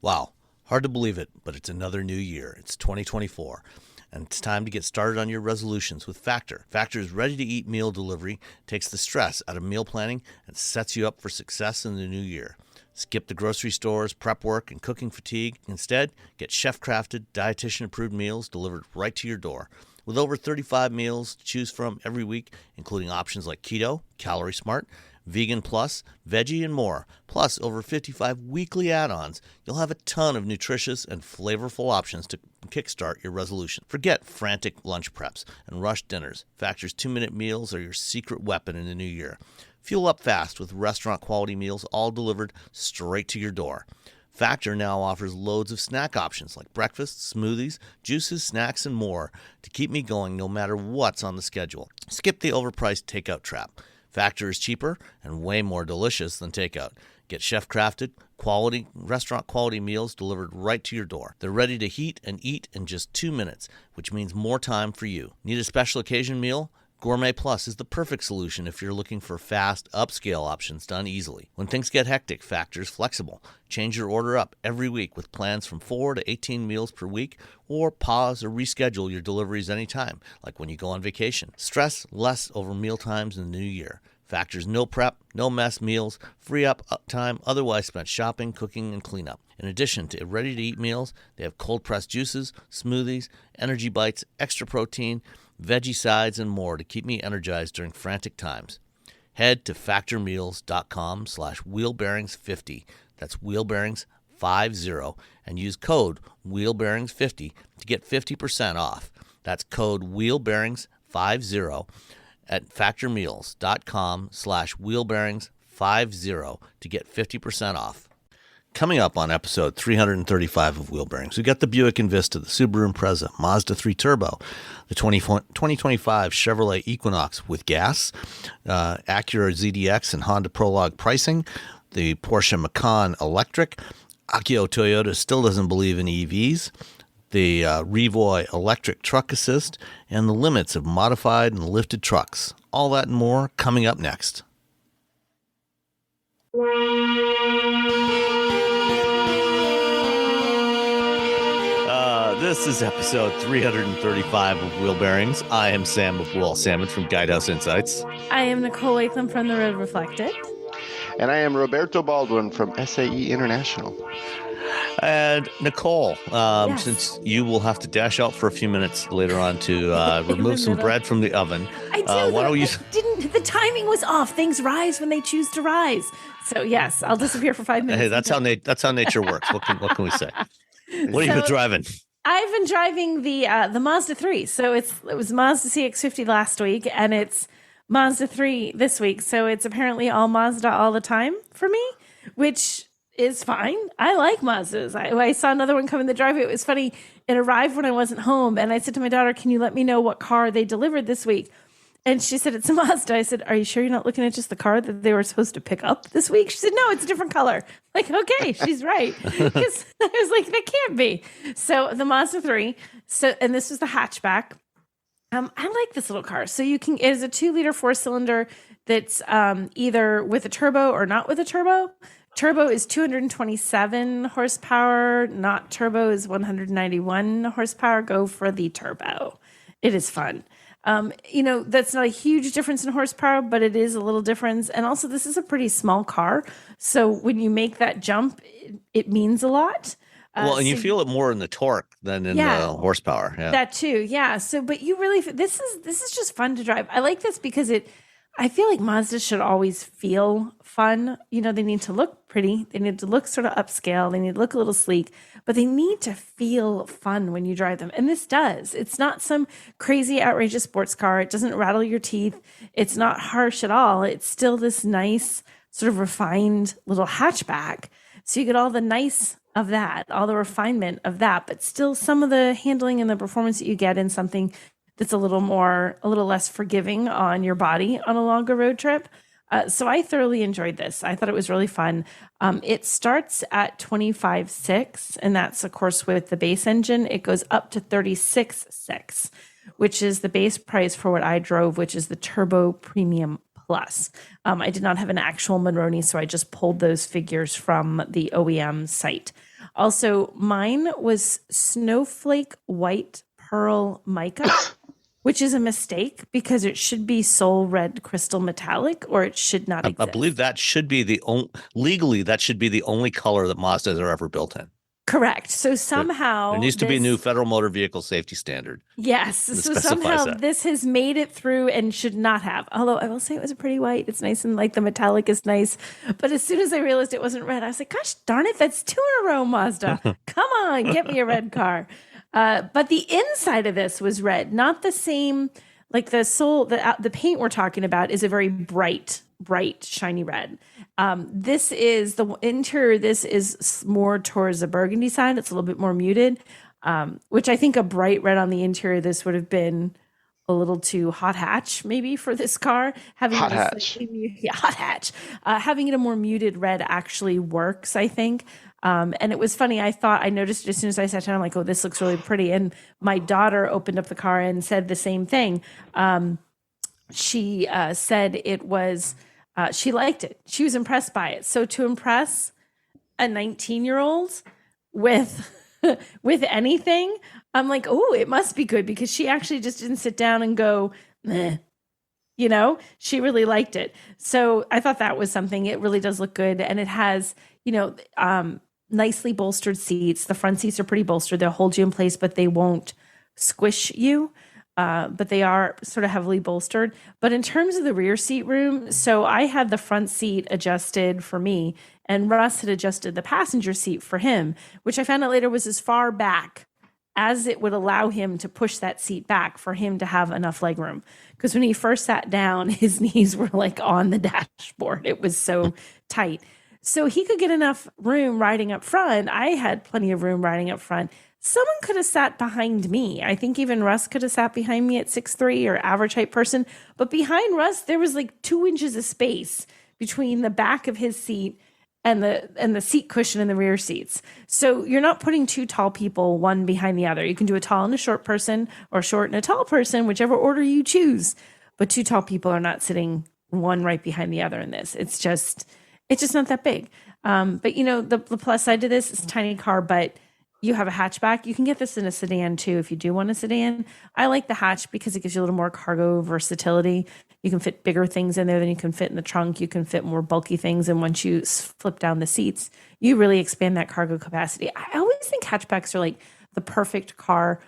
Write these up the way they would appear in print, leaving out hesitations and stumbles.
Wow, hard to believe it, but it's another new year. It's 2024, and it's time to get started on your resolutions with Factor. Factor's ready-to-eat meal delivery takes the stress out of meal planning and sets you up for success in the new year. Skip the grocery stores, prep work, and cooking fatigue. Instead, get chef-crafted, dietitian-approved meals delivered right to your door. With over 35 meals to choose from every week, including options like keto, calorie smart, vegan plus, veggie, and more, plus over 55 weekly add-ons, you'll have a ton of nutritious and flavorful options to kickstart your resolution. Forget frantic lunch preps and rushed dinners. Factor's 2-minute meals are your secret weapon in the new year. Fuel up fast with restaurant-quality meals all delivered straight to your door. Factor now offers loads of snack options like breakfast, smoothies, juices, snacks, and more to keep me going no matter what's on the schedule. Skip the overpriced takeout trap. Factor is cheaper and way more delicious than takeout. Get chef-crafted, quality, restaurant-quality meals delivered right to your door. They're ready to heat and eat in just 2 minutes, which means more time for you. Need a special occasion meal? Gourmet Plus is the perfect solution if you're looking for fast, upscale options done easily. When things get hectic, Factor's flexible. Change your order up every week with plans from 4 to 18 meals per week, or pause or reschedule your deliveries anytime, like when you go on vacation. Stress less over meal times in the new year. Factor's no prep, no mess meals, free up time otherwise spent shopping, cooking, and cleanup. In addition to ready-to-eat meals, they have cold-pressed juices, smoothies, energy bites, extra protein, veggie sides, and more to keep me energized during frantic times. Head to factormeals.com/wheelbearings50. That's wheelbearings50, and use code wheelbearings50 to get 50% off. That's code wheelbearings50 at factormeals.com/wheelbearings50 to get 50% off. Coming up on episode 335 of Wheel Bearings, we got the Buick Envista, the Subaru Impreza, Mazda 3 Turbo, the 2025 Chevrolet Equinox with gas, Acura ZDX and Honda Prologue pricing, the Porsche Macan electric, Akio Toyoda still doesn't believe in EVs, the Revoy electric truck assist, and the limits of modified and lifted trucks. All that and more coming up next. This is episode 335 of Wheel Bearings. I am Sam of Will Salmon from Guidehouse Insights. I am Nicole Latham from The Road Reflected. And I am Roberto Baldwin from SAE International. And Nicole, Yes. since you will have to dash out for a few minutes later on to remove some bread from the oven, I do. why don't you? The timing was off. Things rise when they choose to rise. So yes, I'll disappear for 5 minutes. Hey, that's how nature works. What can we say? What have you been driving? I've been driving the Mazda 3. So it was Mazda CX-50 last week, and it's Mazda 3 this week. So it's apparently all Mazda all the time for me, which is fine. I like Mazdas. I saw another one come in the driveway. It was funny. It arrived when I wasn't home, and I said to my daughter, "Can you let me know what car they delivered this week?" And she said, "It's a Mazda." I said, "Are you sure you're not looking at just the car that they were supposed to pick up this week?" She said, "No, it's a different color." Like, okay, she's right. Because I was like, that can't be. So the Mazda 3. And this was the hatchback. I like this little car. So it is a 2-liter 4-cylinder that's either with a turbo or not with a turbo. Turbo is 227 horsepower. Not turbo is 191 horsepower. Go for the turbo. It is fun. That's not a huge difference in horsepower, but it is a little difference. And also, this is a pretty small car. So when you make that jump, it means a lot. And you feel it more in the torque than in the horsepower. Yeah. That too. Yeah. So, but you really, this is just fun to drive. I like this because I feel like Mazda should always feel fun. They need to look pretty. They need to look sort of upscale. They need to look a little sleek, but they need to feel fun when you drive them. And this does. It's not some crazy, outrageous sports car. It doesn't rattle your teeth. It's not harsh at all. It's still this nice, sort of refined little hatchback. So you get all the nice of that, all the refinement of that, but still some of the handling and the performance that you get in something that's a little less forgiving on your body on a longer road trip. So I thoroughly enjoyed this. I thought it was really fun. It starts at 25.6, and that's, of course, with the base engine. It goes up to 36.6, which is the base price for what I drove, which is the Turbo Premium Plus. I did not have an actual Monroney, so I just pulled those figures from the OEM site. Also, mine was snowflake white pearl mica, which is a mistake because it should be soul red crystal metallic, or it should not exist. I believe that should be legally, that should be the only color that Mazdas are ever built in. Correct. So somehow there needs to be a new federal motor vehicle safety standard. Yes. So somehow this has made it through and should not have. Although I will say it was a pretty white. It's nice, and like the metallic is nice. But as soon as I realized it wasn't red, I was like, gosh darn it, that's 2 in a row, Mazda. Come on, get me a red car. But the inside of this was red, not the same. Like the paint we're talking about is a very bright, shiny red. This is the interior. This is more towards the burgundy side. It's a little bit more muted, which I think a bright red on the interior, this would have been a little too hot hatch maybe for this car. Hot hatch. Hot hatch. Having it a more muted red actually works, I think. And it was funny. I noticed it as soon as I sat down, I'm like, oh, this looks really pretty. And my daughter opened up the car and said the same thing. She said it was, she liked it. She was impressed by it. So to impress a 19-year-old with anything, I'm like, oh, it must be good, because she actually just didn't sit down and go, meh. She really liked it. So I thought that was something. It really does look good. And it has, nicely bolstered seats. The front seats are pretty bolstered. They'll hold you in place, but they won't squish you. But they are sort of heavily bolstered. But in terms of the rear seat room, so I had the front seat adjusted for me, and Russ had adjusted the passenger seat for him, which I found out later was as far back as it would allow him to push that seat back for him to have enough leg room. Because when he first sat down, his knees were like on the dashboard. It was so tight. So he could get enough room riding up front. I had plenty of room riding up front. Someone could have sat behind me. I think even Russ could have sat behind me at 6'3", or average height person. But behind Russ, there was like 2 inches of space between the back of his seat and the seat cushion in the rear seats. So you're not putting 2 tall people one behind the other. You can do a tall and a short person, or a short and a tall person, whichever order you choose. But 2 tall people are not sitting one right behind the other in this. It's just not that big. But the plus side to this is a tiny car, but you have a hatchback. You can get this in a sedan too if you do want a sedan. I like the hatch because it gives you a little more cargo versatility. You can fit bigger things in there than you can fit in the trunk. You can fit more bulky things, and once you flip down the seats, you really expand that cargo capacity. I always think hatchbacks are like the perfect car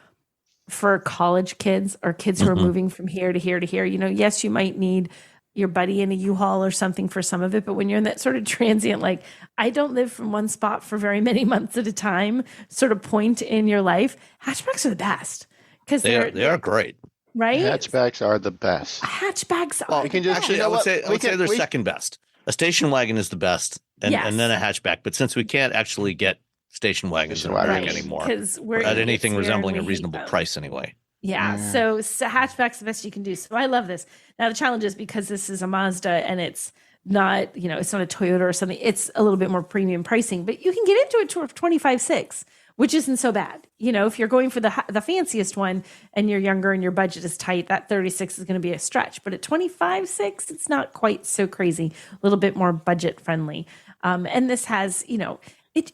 for college kids or kids who are moving from here to here to here. Yes, you might need your buddy in a U-Haul or something for some of it, but when you're in that sort of transient, like I don't live from one spot for very many months at a time, sort of point in your life, hatchbacks are the best because they are great, right? Hatchbacks are the best. Hatchbacks are. You can just actually, I would say they're second best. A station wagon is the best, and then a hatchback. But since we can't actually get station wagons anymore, because we're at anything resembling a reasonable price anyway. Yeah. So hatchback's the best you can do. So I love this. Now the challenge is because this is a Mazda and it's not, it's not a Toyota or something. It's a little bit more premium pricing, but you can get into it to 25.6, which isn't so bad. If you're going for the fanciest one and you're younger and your budget is tight, that 36 is going to be a stretch. But at 25.6, it's not quite so crazy. A little bit more budget friendly. And this has,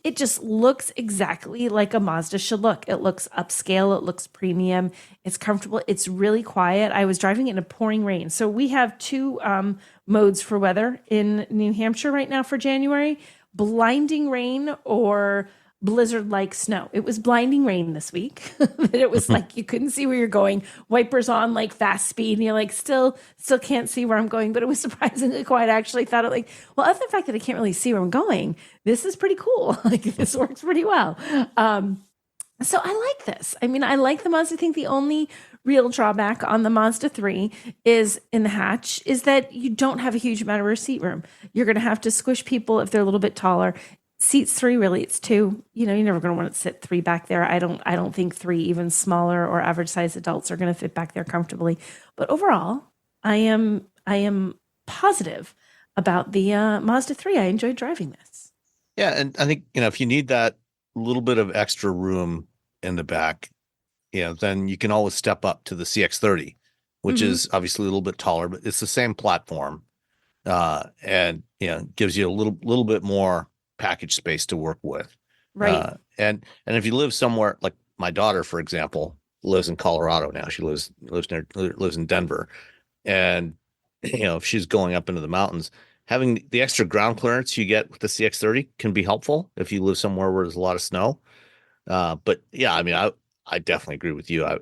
it just looks exactly like a Mazda should look. It looks upscale. It looks premium. It's comfortable. It's really quiet. I was driving it in a pouring rain. So we have 2 modes for weather in New Hampshire right now for January: blinding rain or blizzard-like snow. It was blinding rain this week. It was like you couldn't see where you're going. Wipers on like fast speed, and you're like still can't see where I'm going. But it was surprisingly quiet. I actually thought other than the fact that I can't really see where I'm going, this is pretty cool. Like this works pretty well. So I like this. I mean, I like the Mazda. I think the only real drawback on the Mazda 3 is in the hatch is that you don't have a huge amount of rear seat room. You're going to have to squish people if they're a little bit taller. Seats 3, really, it's 2. You're never going to want to sit 3 back there. I don't think 3, even smaller or average size adults, are going to fit back there comfortably. But overall, I am positive about the Mazda 3. I enjoyed driving this. Yeah, and I think if you need that little bit of extra room in the back, then you can always step up to the CX-30, which is obviously a little bit taller, but it's the same platform, and gives you a little bit more package space to work with. Right. And if you live somewhere like my daughter, for example, lives in Colorado now. She lives in Denver, and if she's going up into the mountains, having the extra ground clearance you get with the CX-30 can be helpful if you live somewhere where there's a lot of snow. But yeah, I mean, I definitely agree with you. I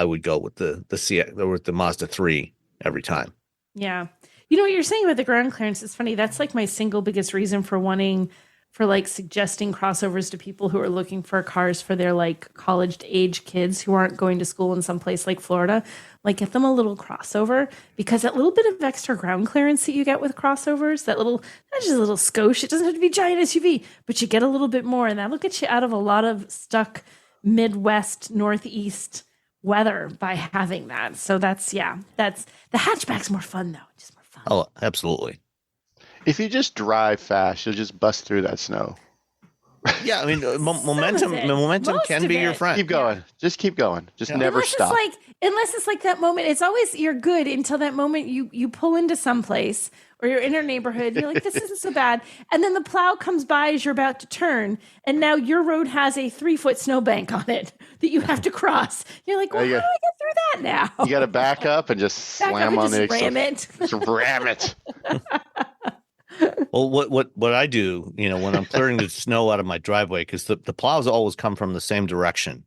would go with the CX or with the Mazda 3 every time. Yeah. You know what you're saying about the ground clearance is funny. That's like my single biggest reason for suggesting crossovers to people who are looking for cars for their like college age kids who aren't going to school in some place like Florida. Like, get them a little crossover, because that little bit of extra ground clearance that you get with crossovers, that's just a little skosh. It doesn't have to be giant SUV, but you get a little bit more, and that'll get you out of a lot of stuck Midwest, Northeast weather by having that. So that's the hatchback's more fun though. Just more fun. Oh, absolutely. If you just drive fast, you'll just bust through that snow. Yeah, I mean, momentum can be your friend. Keep going. Just keep going. Just never stop. Unless it's like that moment, it's always, you're good until that moment you pull into some place or you're in a neighborhood. You're like, this isn't so bad. And then the plow comes by as you're about to turn. And now your road has a 3-foot snowbank on it that you have to cross. You're like, well, how do I get through that now? You got to back up and just slam on the ram it. Just ram it. Well, what I do, when I'm clearing the snow out of my driveway, because the plows always come from the same direction.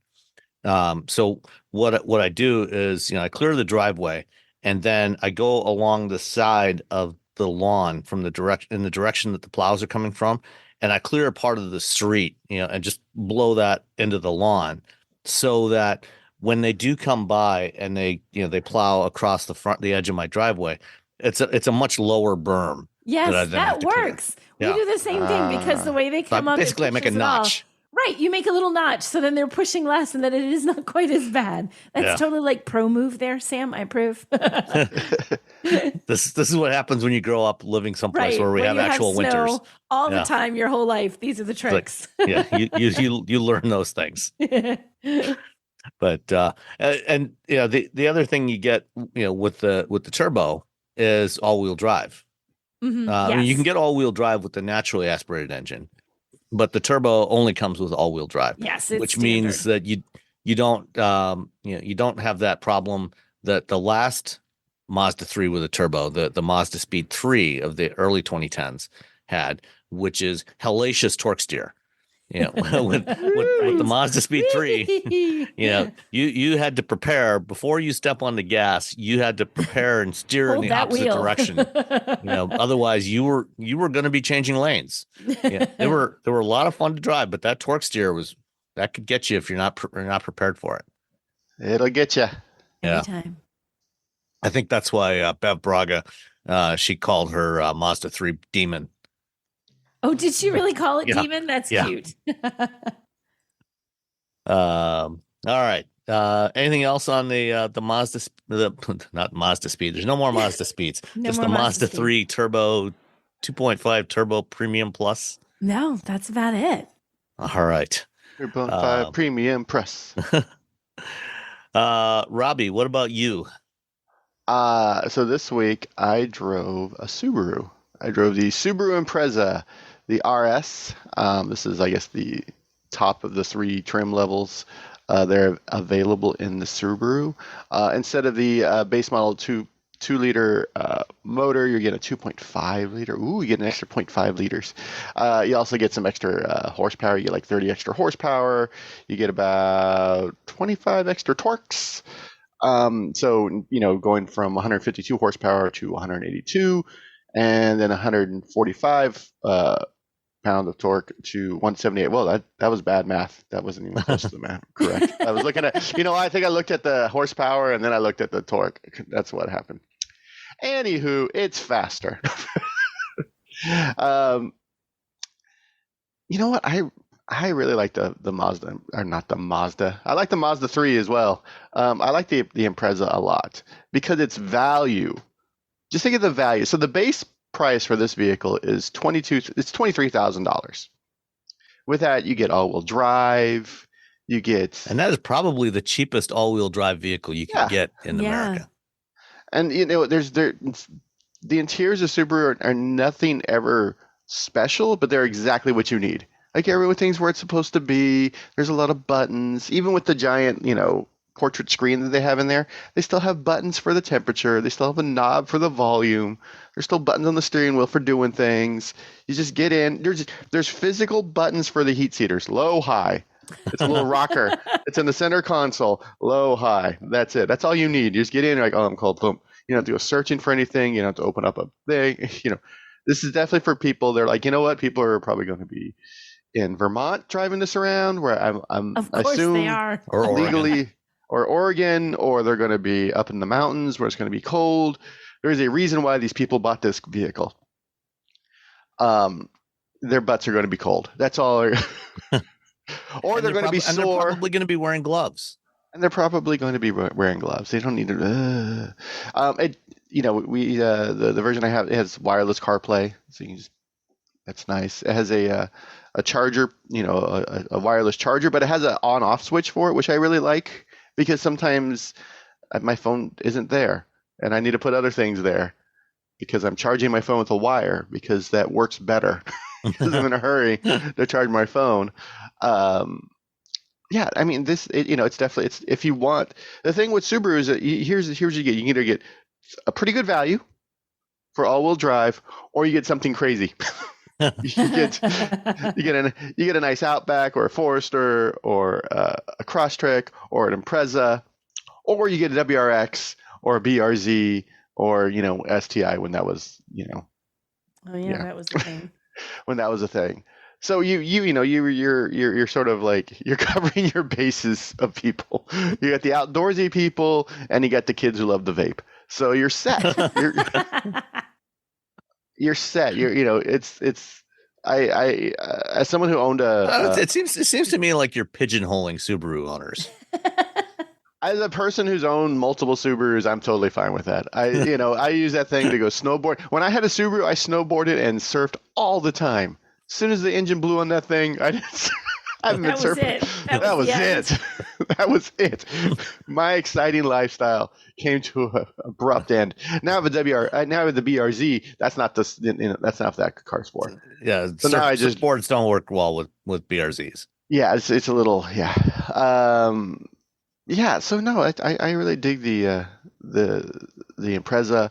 So what I do is, I clear the driveway, and then I go along the side of the lawn in the direction that the plows are coming from, and I clear a part of the street, and just blow that into the lawn, so that when they do come by and they plow across the edge of my driveway, it's a much lower berm. Yes, that works. Yeah. We do the same thing, because the way they come up, basically I make a notch. Right, you make a little notch, so then they're pushing less, and then it is not quite as bad. That's totally like pro move there, Sam. I approve. This is what happens when you grow up living someplace where we have actual winters all the time, your whole life. These are the tricks. You learn those things. But the other thing you get with the turbo is all-wheel drive. Mm-hmm. I mean, you can get all-wheel drive with the naturally aspirated engine, but the turbo only comes with all-wheel drive. Yes, which means that you don't have that problem that the last Mazda 3 with a turbo, the Mazda Speed 3 of the early 2010s had, which is hellacious torque steer. With the Mazda Speed 3, you had to prepare before you step on the gas. You had to prepare and steer in the opposite direction. Otherwise you were going to be changing lanes. They were a lot of fun to drive, but that torque steer could get you if you're not prepared for it. It'll get you every time. I think that's why Bev Braga, she called her Mazda 3 Demon. Oh, did she really call it Demon? That's cute. All right. Anything else on the Mazda? Not Mazda Speed. There's no more Mazda Speeds. Just the Mazda 3 Turbo 2.5 Turbo Premium Plus. No, that's about it. All right. 3.5 Premium Plus. Robbie, what about you? So this week I drove a Subaru. I drove the Subaru Impreza, the RS. This is, I guess, the top of the 3 trim levels. They're available in the Subaru. Instead of the base model 2-liter motor, you get a 2.5 liter. Ooh, you get an extra 0.5 liters. You also get some extra horsepower. You get like 30 extra horsepower. You get about 25 extra torques. So, going from 152 horsepower to 182, and then 145 pound of torque to 178. Well, that was bad math. That wasn't even close to the math. Correct. I was looking at, I think I looked at the horsepower and then I looked at the torque. That's what happened. Anywho, it's faster. You know what? I really like the Mazda, or not the Mazda. I like the Mazda 3 as well. I like the Impreza a lot because it's value. Just think of the value. So the base price for this vehicle is $23,000. With that, you get all-wheel drive. You get, and that is probably the cheapest all-wheel drive vehicle you can get in America. And the interiors of Subaru are nothing ever special, but they're exactly what you need. Like everything's where it's supposed to be. There's a lot of buttons. Even with the giant, portrait screen that they have in there, they still have buttons for the temperature. They still have a knob for the volume. There's still buttons on the steering wheel for doing things. You just get in. There's physical buttons for the heat seaters, low, high. It's a little rocker. It's in the center console, low, high. That's it. That's all you need. You just get in, you're like, oh, I'm cold. Boom. You don't have to go searching for anything. You don't have to open up a thing. This is definitely for people. They're like, you know what? People are probably going to be in Vermont driving this around, where I'm Of course assume they are. Or legally, or Oregon, or they're going to be up in the mountains where it's going to be cold. There's a reason why these people bought this vehicle. Their butts are going to be cold. That's all. Or they're going to be sore. And they're probably going to be wearing gloves. And they're probably going to be wearing gloves. They don't need to. The version I have, it has wireless CarPlay, so you can just. That's nice. It has a charger, a wireless charger, but it has an on-off switch for it, which I really like, because sometimes my phone isn't there, and I need to put other things there, because I'm charging my phone with a wire, because that works better. Because I'm in a hurry to charge my phone. Yeah, I mean, it's definitely, if you want, the thing with Subaru is that here's what you get. You can either get a pretty good value for all-wheel drive, or you get something crazy. you get a nice Outback, or a Forester, or a Crosstrek, or an Impreza, or you get a WRX, or a BRZ, or STI when that was Oh yeah, that was the thing. when that was a thing. So you're sort of like, you're covering your bases of people. You got the outdoorsy people, and you got the kids who love the vape. So you're set. You're set. I as someone who owned it seems to me like you're pigeonholing Subaru owners. As a person who's owned multiple Subarus, I'm totally fine with that. I use that thing to go snowboard. When I had a Subaru, I snowboarded and surfed all the time. As soon as the engine blew on that thing, I haven't been surfing. That was it. That was it. My exciting lifestyle came to an abrupt end. Now with the BRZ, that's not that car sport. Yeah, so now sports don't work well with BRZs. Yeah, it's a little yeah. So no, I really dig the Impreza.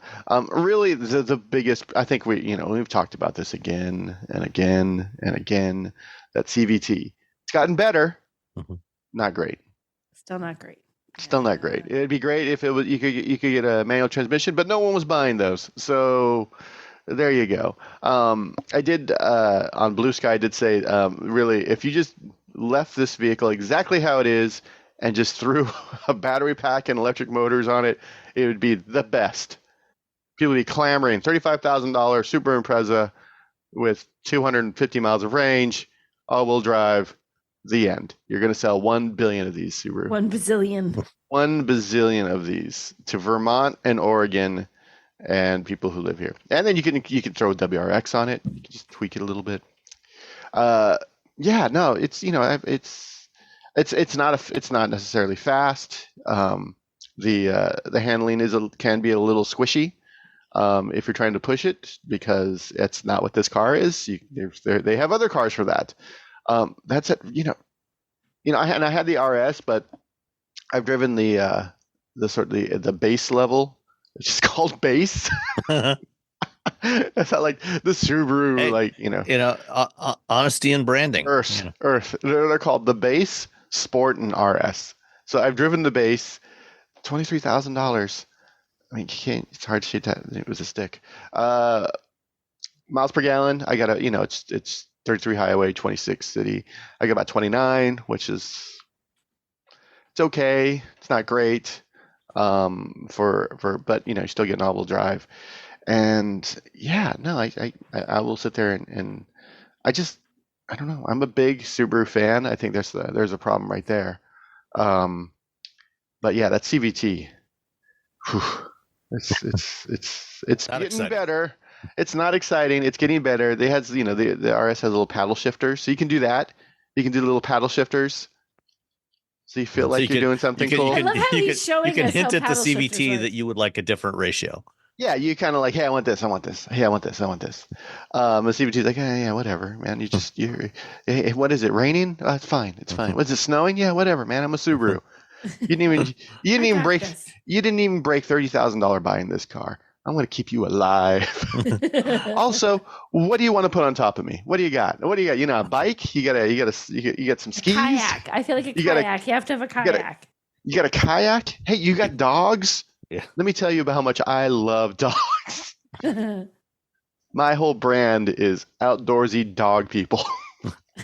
Really, the biggest, I think we've talked about this again and again and again. That CVT, it's gotten better, not great. Still not great. Still not great. It'd be great if it was you could get a manual transmission, but no one was buying those. So there you go. I did on Blue Sky. I did say really, if you just left this vehicle exactly how it is, and just threw a battery pack and electric motors on it, it would be the best. People would be clamoring. $35,000 Super Impreza with 250 miles of range, all-wheel drive, the end. You're going to sell 1 billion of these Subaru. 1 bazillion. 1 bazillion of these to Vermont and Oregon and people who live here. And then you can throw a WRX on it. You can just tweak it a little bit. It's not necessarily fast. The handling can be a little squishy if you're trying to push it, because it's not what this car is. They have other cars for that. That's it. I had the RS, but I've driven the base level, which is called base. It's not like the Subaru, honesty and branding. Earth. They're called the base, Sport, and RS. So I've driven the base, $23,000. I mean, you can't. It's hard to shoot that. It was a stick. Miles per gallon. I got it's 33 highway, 26 city. I got about 29, which is it's okay. It's not great. But you're still getting all-wheel drive. And yeah, no, I will sit there and I don't know. I'm a big Subaru fan. I think there's a problem right there. But yeah, that CVT, it's getting exciting. better. It's not exciting. It's getting better. They has the RS has a little paddle shifter, so you can do that. You can do the little paddle shifters. So you feel like you're doing something cool. I love how he's showing you can us hint how at the paddle shifters CVT work. that you would like a different ratio. Yeah, you kind of like, hey, I want this, I want this. Hey, I want this, I want this. And CVT's like, hey, yeah, whatever, man. Hey, what is it? Raining? It's fine, it's fine. Was it snowing? Yeah, whatever, man. I'm a Subaru. You didn't even, you didn't I even got break, this. you didn't even break $30,000 buying this car. I'm gonna keep you alive. Also, what do you want to put on top of me? What do you got? What do you got? You know, a bike? You got some skis? Kayak. I feel like a You got a- kayak. You have to have a you got a- kayak. You got a kayak? Hey, you got dogs? Yeah. Let me tell you about how much I love dogs. My whole brand is outdoorsy dog people.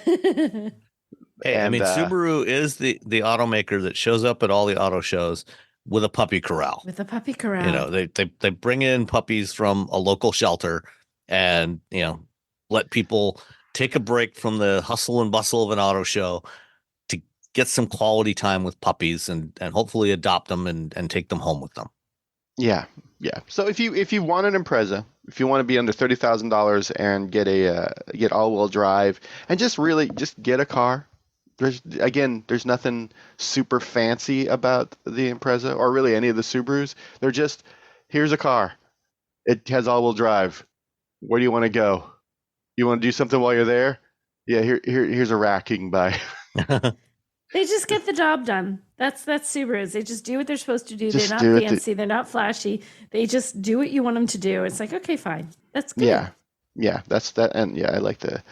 Hey, I And, mean, Subaru is the automaker that shows up at all the auto shows with a puppy corral. With a puppy corral. You know, they bring in puppies from a local shelter and, you know, let people take a break from the hustle and bustle of an auto show to get some quality time with puppies and hopefully adopt them and take them home with them. Yeah. So if you want an Impreza, if you want to be under $30,000 and get all-wheel drive and just get a car, there's nothing super fancy about the Impreza or really any of the Subarus. They're just, here's a car. It has all-wheel drive. Where do you want to go? You want to do something while you're there? Yeah, here's a rack you can buy. They just get the job done. That's Subarus. They just do what they're supposed to do. Just They're do not it. fancy. They're not flashy. They just do what you want them to do. It's like, okay, fine. That's good. Yeah, that's that, and yeah, I like that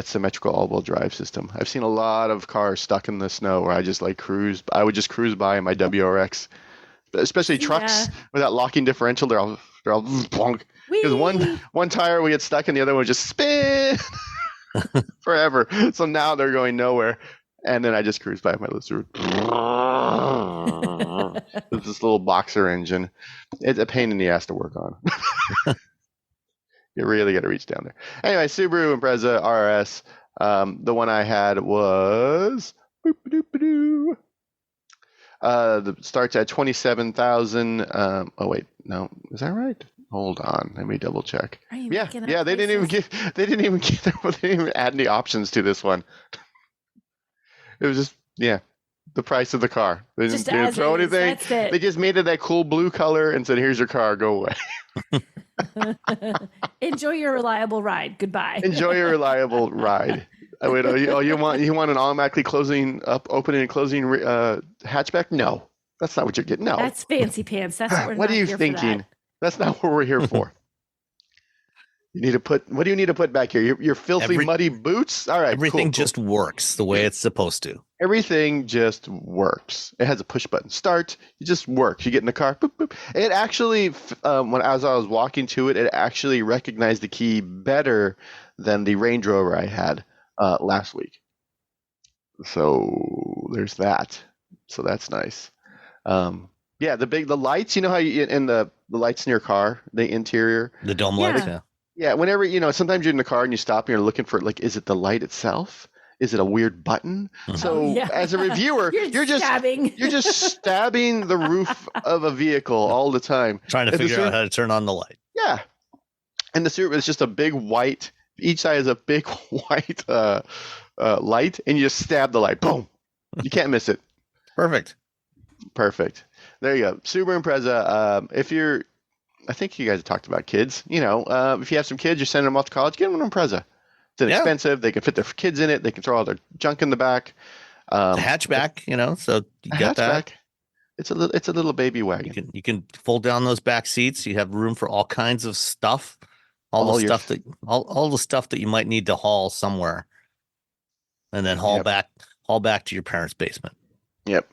symmetrical all-wheel drive system. I've seen a lot of cars stuck in the snow where I would just cruise by in my WRX, especially trucks with that locking differential. They're all bonk. Because one tire would get stuck and the other one would just spin forever. So now they're going nowhere, and then I just cruise by my little Subaru. It's this little boxer engine. It's a pain in the ass to work on. You really got to reach down there. Anyway, Subaru Impreza RS. The one I had was starts at 27,000. Oh wait, no, is that right? Hold on, let me double check. Yeah. They didn't even add any options to this one. It was just the price of the car. They didn't throw anything. They just made it that cool blue color and said, "Here's your car. Go away." Enjoy your reliable ride. Goodbye. Enjoy your reliable ride. Wait, you want an automatically opening and closing hatchback? No, that's not what you're getting. No, that's fancy pants. That's what we're what not are you here thinking? For that. That's not what we're here for. What do you need to put back here? Your filthy, muddy boots? All right, everything cool. just works the way it's supposed to. Everything just works. It has a push button start. It just works. You get in the car. Boop, boop. It actually, as I was walking to it, it actually recognized the key better than the Range Rover I had last week. So there's that. So that's nice. Yeah, the lights. You know how you in the lights in your car, the interior, the dome lights. Yeah, whenever sometimes you're in the car and you stop and you're looking for is it the light itself? Is it a weird button? So as a reviewer, you're just stabbing the roof of a vehicle all the time, trying to figure out how to turn on the light. Yeah, and the Subaru is just a big white. Each side is a big white light, and you just stab the light. Boom! You can't miss it. Perfect. There you go. Subaru Impreza. I think you guys have talked about kids. If you have some kids, you're sending them off to college, get them an Impreza. It's inexpensive. They can fit their kids in it. They can throw all their junk in the back. The hatchback, so you get that. It's a little baby wagon. You can fold down those back seats. You have room for all kinds of stuff. All the stuff that you might need to haul somewhere, and then haul back to your parents' basement. Yep.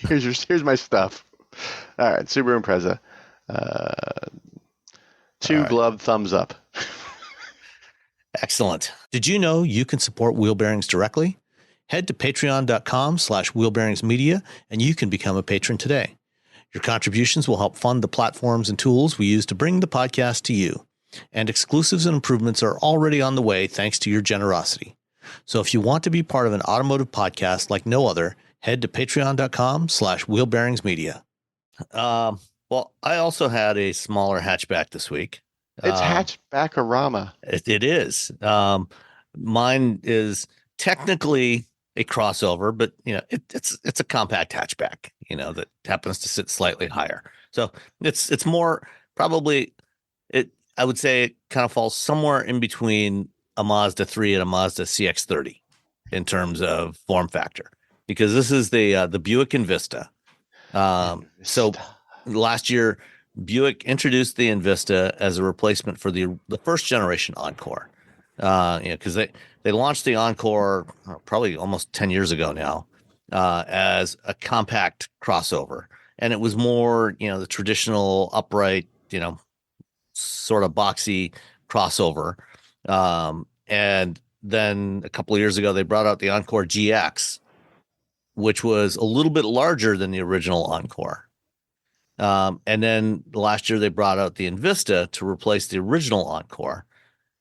Here's my stuff. All right, Subaru Impreza. Glove thumbs up. Excellent. Did you know you can support Wheel Bearings directly? Head to patreon.com/wheelbearingsmedia and you can become a patron today. Your contributions will help fund the platforms and tools we use to bring the podcast to you. And exclusives and improvements are already on the way thanks to your generosity. So if you want to be part of an automotive podcast like no other, head to patreon.com/wheelbearingsmedia. Well, I also had a smaller hatchback this week. It's hatchback-orama. It is. Mine is technically a crossover, but it's a compact hatchback, that happens to sit slightly higher. So it's more probably it. I would say it kind of falls somewhere in between a Mazda 3 and a Mazda CX-30 in terms of form factor, because this is the Buick Envista. So last year, Buick introduced the Envista as a replacement for the first generation Encore. Because they launched the Encore probably almost 10 years ago now as a compact crossover, and it was more the traditional upright sort of boxy crossover. And then a couple of years ago, they brought out the Encore GX, which was a little bit larger than the original Encore. And then last year, they brought out the Envista to replace the original Encore.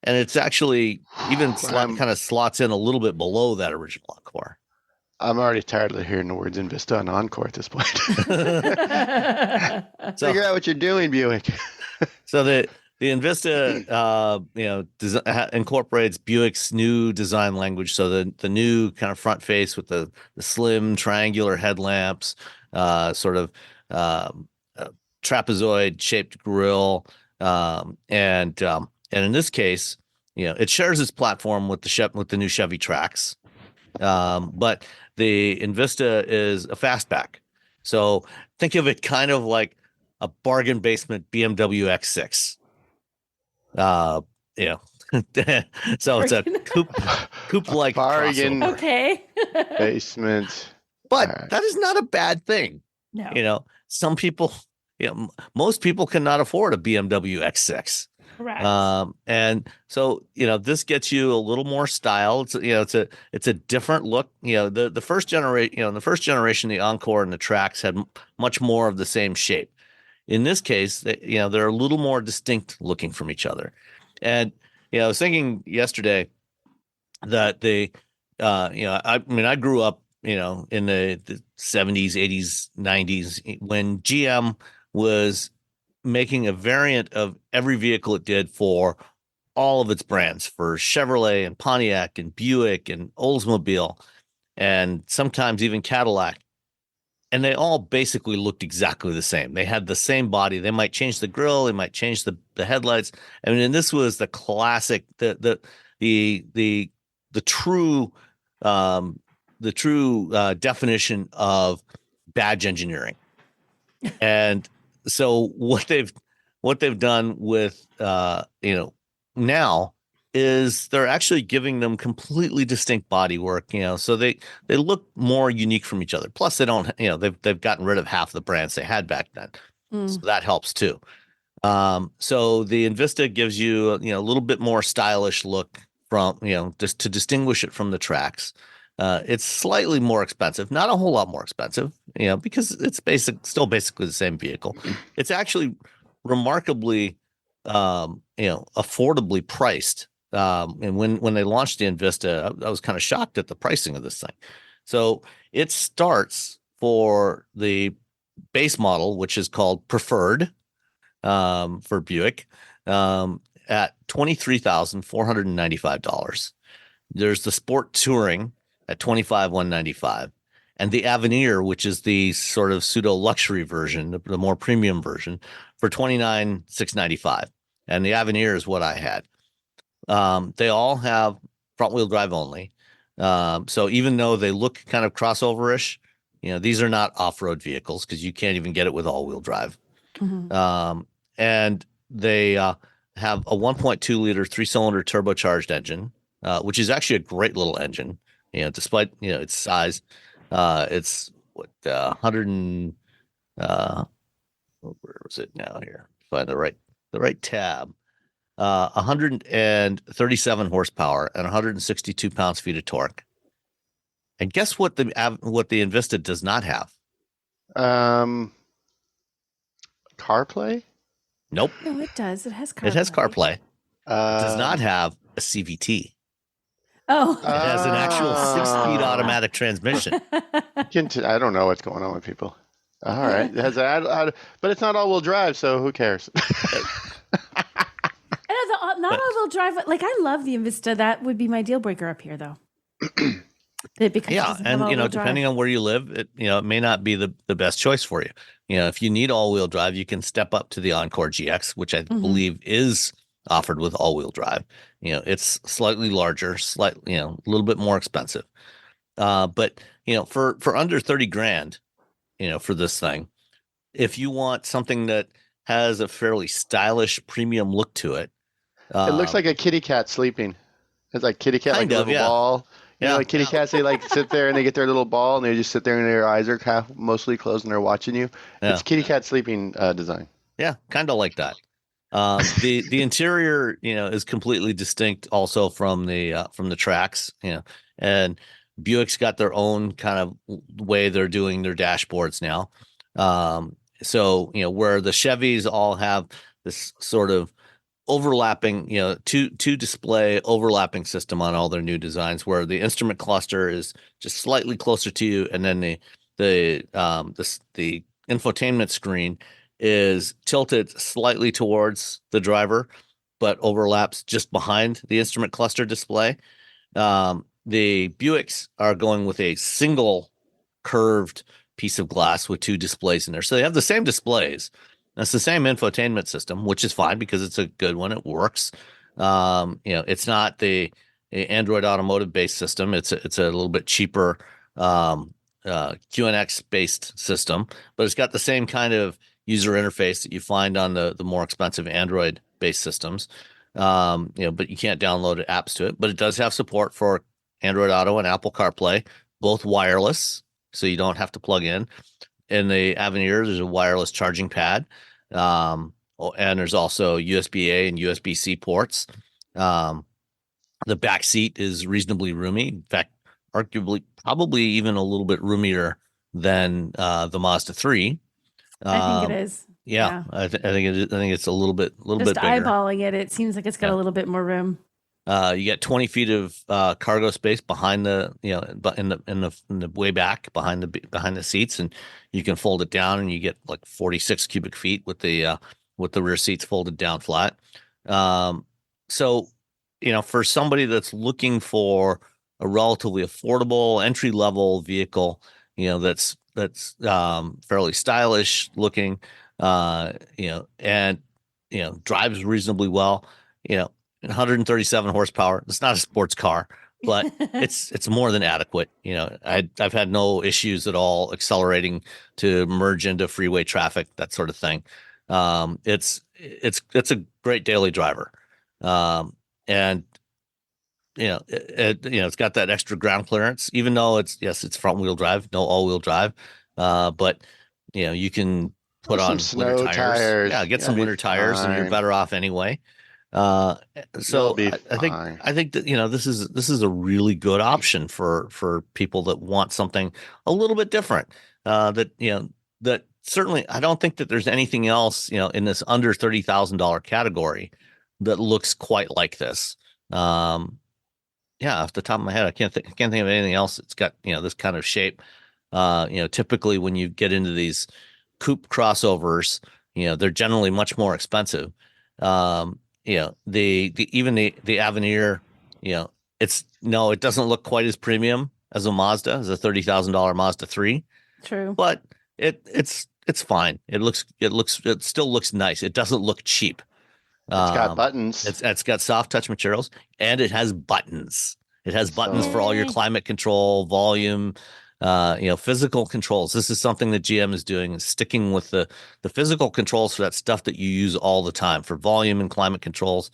And it's actually even kind of slots in a little bit below that original Encore. I'm already tired of hearing the words Envista and Encore at this point. Figure out what you're doing, Buick. So the Envista, incorporates Buick's new design language. So the new kind of front face with the slim triangular headlamps, sort of trapezoid shaped grille, and in this case, it shares its platform with the new Chevy Trax, but the Envista is a fastback. So think of it kind of like a bargain basement BMW X6. So it's a coupe like bargain crossover. Okay. Basement. But that is not a bad thing. No. Some people, most people cannot afford a BMW X6. Correct. And so, this gets you a little more style. It's a different look. The first generation, the Encore and the Trax had much more of the same shape. In this case, they're a little more distinct looking from each other. And, I was thinking yesterday that I grew up, in the 70s, 80s, 90s when GM was making a variant of every vehicle it did for all of its brands, for Chevrolet and Pontiac and Buick and Oldsmobile and sometimes even Cadillac. And they all basically looked exactly the same. They had the same body. They might change the grille, they might change the headlights. I mean, and this was the classic, the true definition of badge engineering. And so what they've done with now is they're actually giving them completely distinct bodywork, so they look more unique from each other. Plus they don't, they've gotten rid of half the brands they had back then. So that helps too. So the Envista gives you a little bit more stylish look from, just to distinguish it from the Trax. It's slightly more expensive, not a whole lot more expensive, because it's still basically the same vehicle. It's actually remarkably, affordably priced. And when they launched the Envista, I was kind of shocked at the pricing of this thing. So it starts for the base model, which is called Preferred, for Buick, at $23,495. There's the Sport Touring at $25,195, and the Avenir, which is the sort of pseudo luxury version, the more premium version, for $29,695. And the Avenir is what I had. They all have front wheel drive only. So even though they look kind of crossover-ish, these are not off-road vehicles because you can't even get it with all-wheel drive. Mm-hmm. And they have a 1.2 liter 3-cylinder turbocharged engine, which is actually a great little engine. Despite its size, it's 100 and where was it now? Here, find the right tab. 137 horsepower and 162 pounds-feet of torque. And guess what the Envista does not have? CarPlay? Nope. No, it does. It has CarPlay. It has CarPlay. It does not have a CVT. Oh. It has an actual 6-speed automatic transmission. I don't know what's going on with people. All right. It has but it's not all-wheel drive, so who cares? Not all-wheel drive. Like, I love the Envista. That would be my deal breaker up here, though. Because it Yeah, doesn't have and all-wheel depending drive. on where you live, it may not be the best choice for you. If you need all-wheel drive, you can step up to the Encore GX, which I believe is offered with all-wheel drive. It's slightly larger, slightly, a little bit more expensive. But for under 30 grand, for this thing, if you want something that has a fairly stylish premium look to it, It looks like a kitty cat sleeping. It's like kitty cat, like kind a of, little yeah, ball. yeah, Like kitty cats, they like sit there and they get their little ball and they just sit there and their eyes are mostly closed and they're watching you. yeah, It's kitty cat sleeping design. yeah, kind of like that. The interior, is completely distinct also from the tracks, and Buick's got their own kind of way they're doing their dashboards now. So where the Chevys all have this sort of overlapping, two display overlapping system on all their new designs, where the instrument cluster is just slightly closer to you, and then the infotainment screen is tilted slightly towards the driver, but overlaps just behind the instrument cluster display. The Buicks are going with a single curved piece of glass with two displays in there. So they have the same displays. It's the same infotainment system, which is fine because it's a good one. It works. It's not the Android automotive based system. It's a little bit cheaper QNX based system, but it's got the same kind of user interface that you find on the more expensive Android based systems. But you can't download apps to it. But it does have support for Android Auto and Apple CarPlay, both wireless, so you don't have to plug in. In the Avenir, there's a wireless charging pad, and there's also USB-A and USB-C ports. The back seat is reasonably roomy. In fact, arguably, probably even a little bit roomier than the Mazda 3. I think it is. Yeah, I think it is. I think it's a little bit Just bigger. eyeballing it, it seems like it's got a little bit more room. You get 20 feet of cargo space behind but in the way back behind the seats, and you can fold it down, and you get like 46 cubic feet with the rear seats folded down flat. So for somebody that's looking for a relatively affordable entry level vehicle, that's fairly stylish looking, and drives reasonably well, 137 horsepower. It's not a sports car, but it's more than adequate. I've had no issues at all accelerating to merge into freeway traffic, that sort of thing. It's a great daily driver, and it's got that extra ground clearance, even though it's front wheel drive, no all wheel drive, but you can put on some winter snow tires. Yeah, get some winter tires, and you're better off anyway. So I think that this is a really good option for people that want something a little bit different. That certainly, I don't think that there's anything else in this under $30,000 category that looks quite like this. Off the top of my head, I can't think of anything else that's got this kind of shape. Typically when you get into these coupe crossovers, they're generally much more expensive. The Avenir, it doesn't look quite as premium as a Mazda, as a $30,000 Mazda 3. True. But it's fine. It still looks nice. It doesn't look cheap. It's got buttons. It's got soft touch materials, and it has buttons. It has buttons for all your climate control, volume, physical controls. This is something that GM is doing, is sticking with the physical controls for that stuff that you use all the time for volume and climate controls.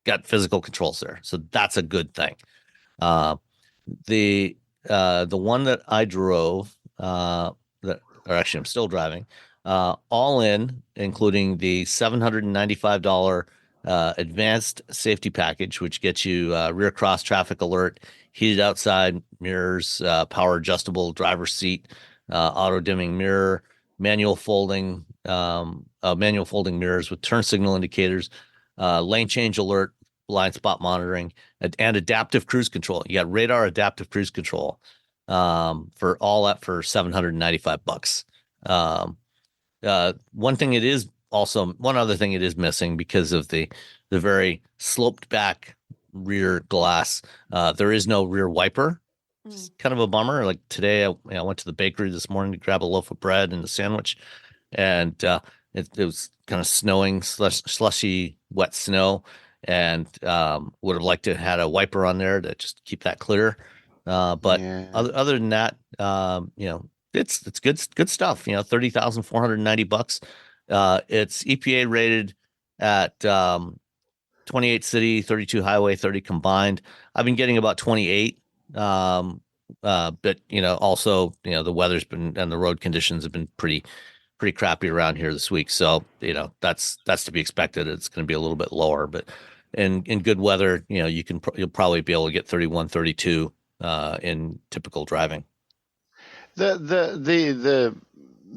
Got physical controls there, so that's a good thing. The one that I drove, I'm still driving, all in, including the $795 advanced safety package, which gets you rear cross traffic alert, heated outside mirrors, power adjustable driver's seat, auto dimming mirror, manual folding mirrors with turn signal indicators, lane change alert, blind spot monitoring, and adaptive cruise control. You got radar adaptive cruise control for all that for $795. One other thing it is missing because of the very sloped back rear glass. There is no rear wiper It's kind of a bummer. Like today, I went to the bakery this morning to grab a loaf of bread and a sandwich, and it was kind of snowing, slushy, wet snow, and would have liked to have had a wiper on there to just keep that clear. But other than that, it's good stuff. $30,490. It's EPA rated at 28 city, 32 highway, 30 combined. I've been getting about 28. But also, the weather's been and the road conditions have been pretty crappy around here this week. So, that's to be expected. It's going to be a little bit lower, but in good weather, you'll probably be able to get 31, 32 in typical driving.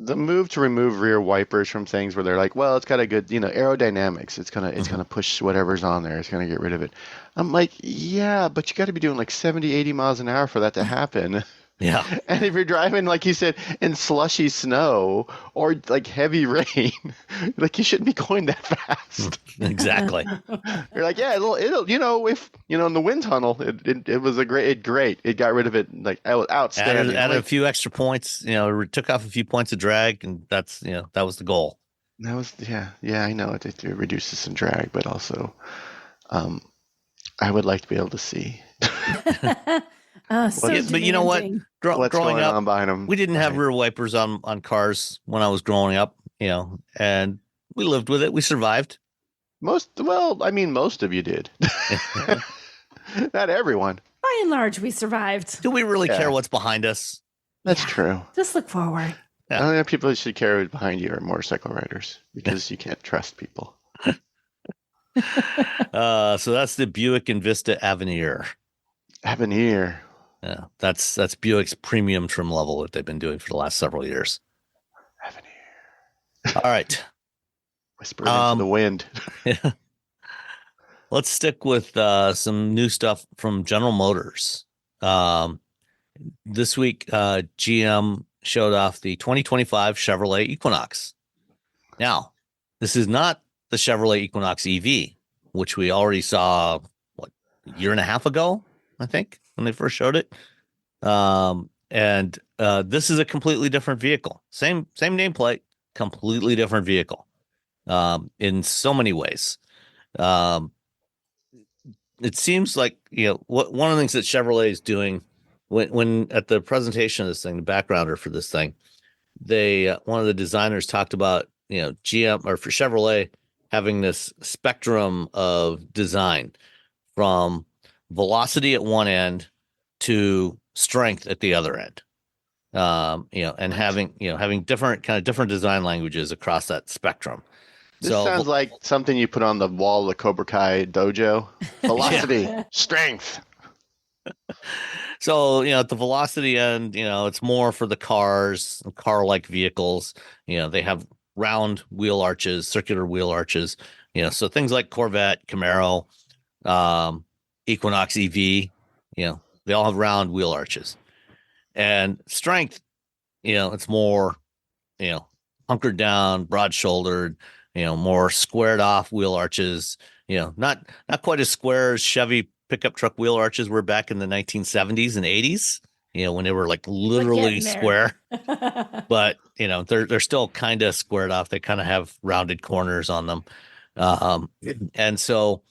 The move to remove rear wipers from things where they're like, well, it's got a good, aerodynamics. It's gonna push whatever's on there. It's gonna get rid of it. I'm like, yeah, but you got to be doing like 70, 80 miles an hour for that to happen. Yeah. And if you're driving, like you said, in slushy snow or like heavy rain, like you shouldn't be going that fast. Exactly. You're like, yeah, it'll if in the wind tunnel, it was great. It got rid of it, like outstanding. Added a few extra points. Took off a few points of drag, and that's that was the goal. That was I know it reduces some drag, but also, I would like to be able to see. But you know what? What's growing going up, on behind them? We didn't have rear wipers on cars when I was growing up, and we lived with it. We survived. Most of you did. Not everyone. By and large, we survived. Do we really care what's behind us? That's true. Just look forward. Yeah. I don't think people who should care what's behind you are motorcycle riders because you can't trust people. So that's the Buick Envista Avenir. Yeah, that's Buick's premium trim level that they've been doing for the last several years. All right. Whisper into the wind. Yeah. Let's stick with some new stuff from General Motors. This week, GM showed off the 2025 Chevrolet Equinox. Now, this is not the Chevrolet Equinox EV, which we already saw, a year and a half ago, I think, when they first showed it. And this is a completely different vehicle. Same nameplate, completely different vehicle in so many ways. It seems like, one of the things that Chevrolet is doing when at the presentation of this thing, the backgrounder for this thing, one of the designers talked about, GM or for Chevrolet having this spectrum of design from velocity at one end to strength at the other end. And having different design languages across that spectrum. This sounds like something you put on the wall of the Cobra Kai dojo. Velocity, strength. So, at the velocity end, it's more for the car-like vehicles. They have round wheel arches, circular wheel arches, so things like Corvette, Camaro, Equinox EV, they all have round wheel arches. And strength, it's more, hunkered down, broad-shouldered, more squared off wheel arches, not quite as square as Chevy pickup truck wheel arches were back in the 1970s and 80s, when they were like literally square, but they're still kind of squared off. They kind of have rounded corners on them. And so,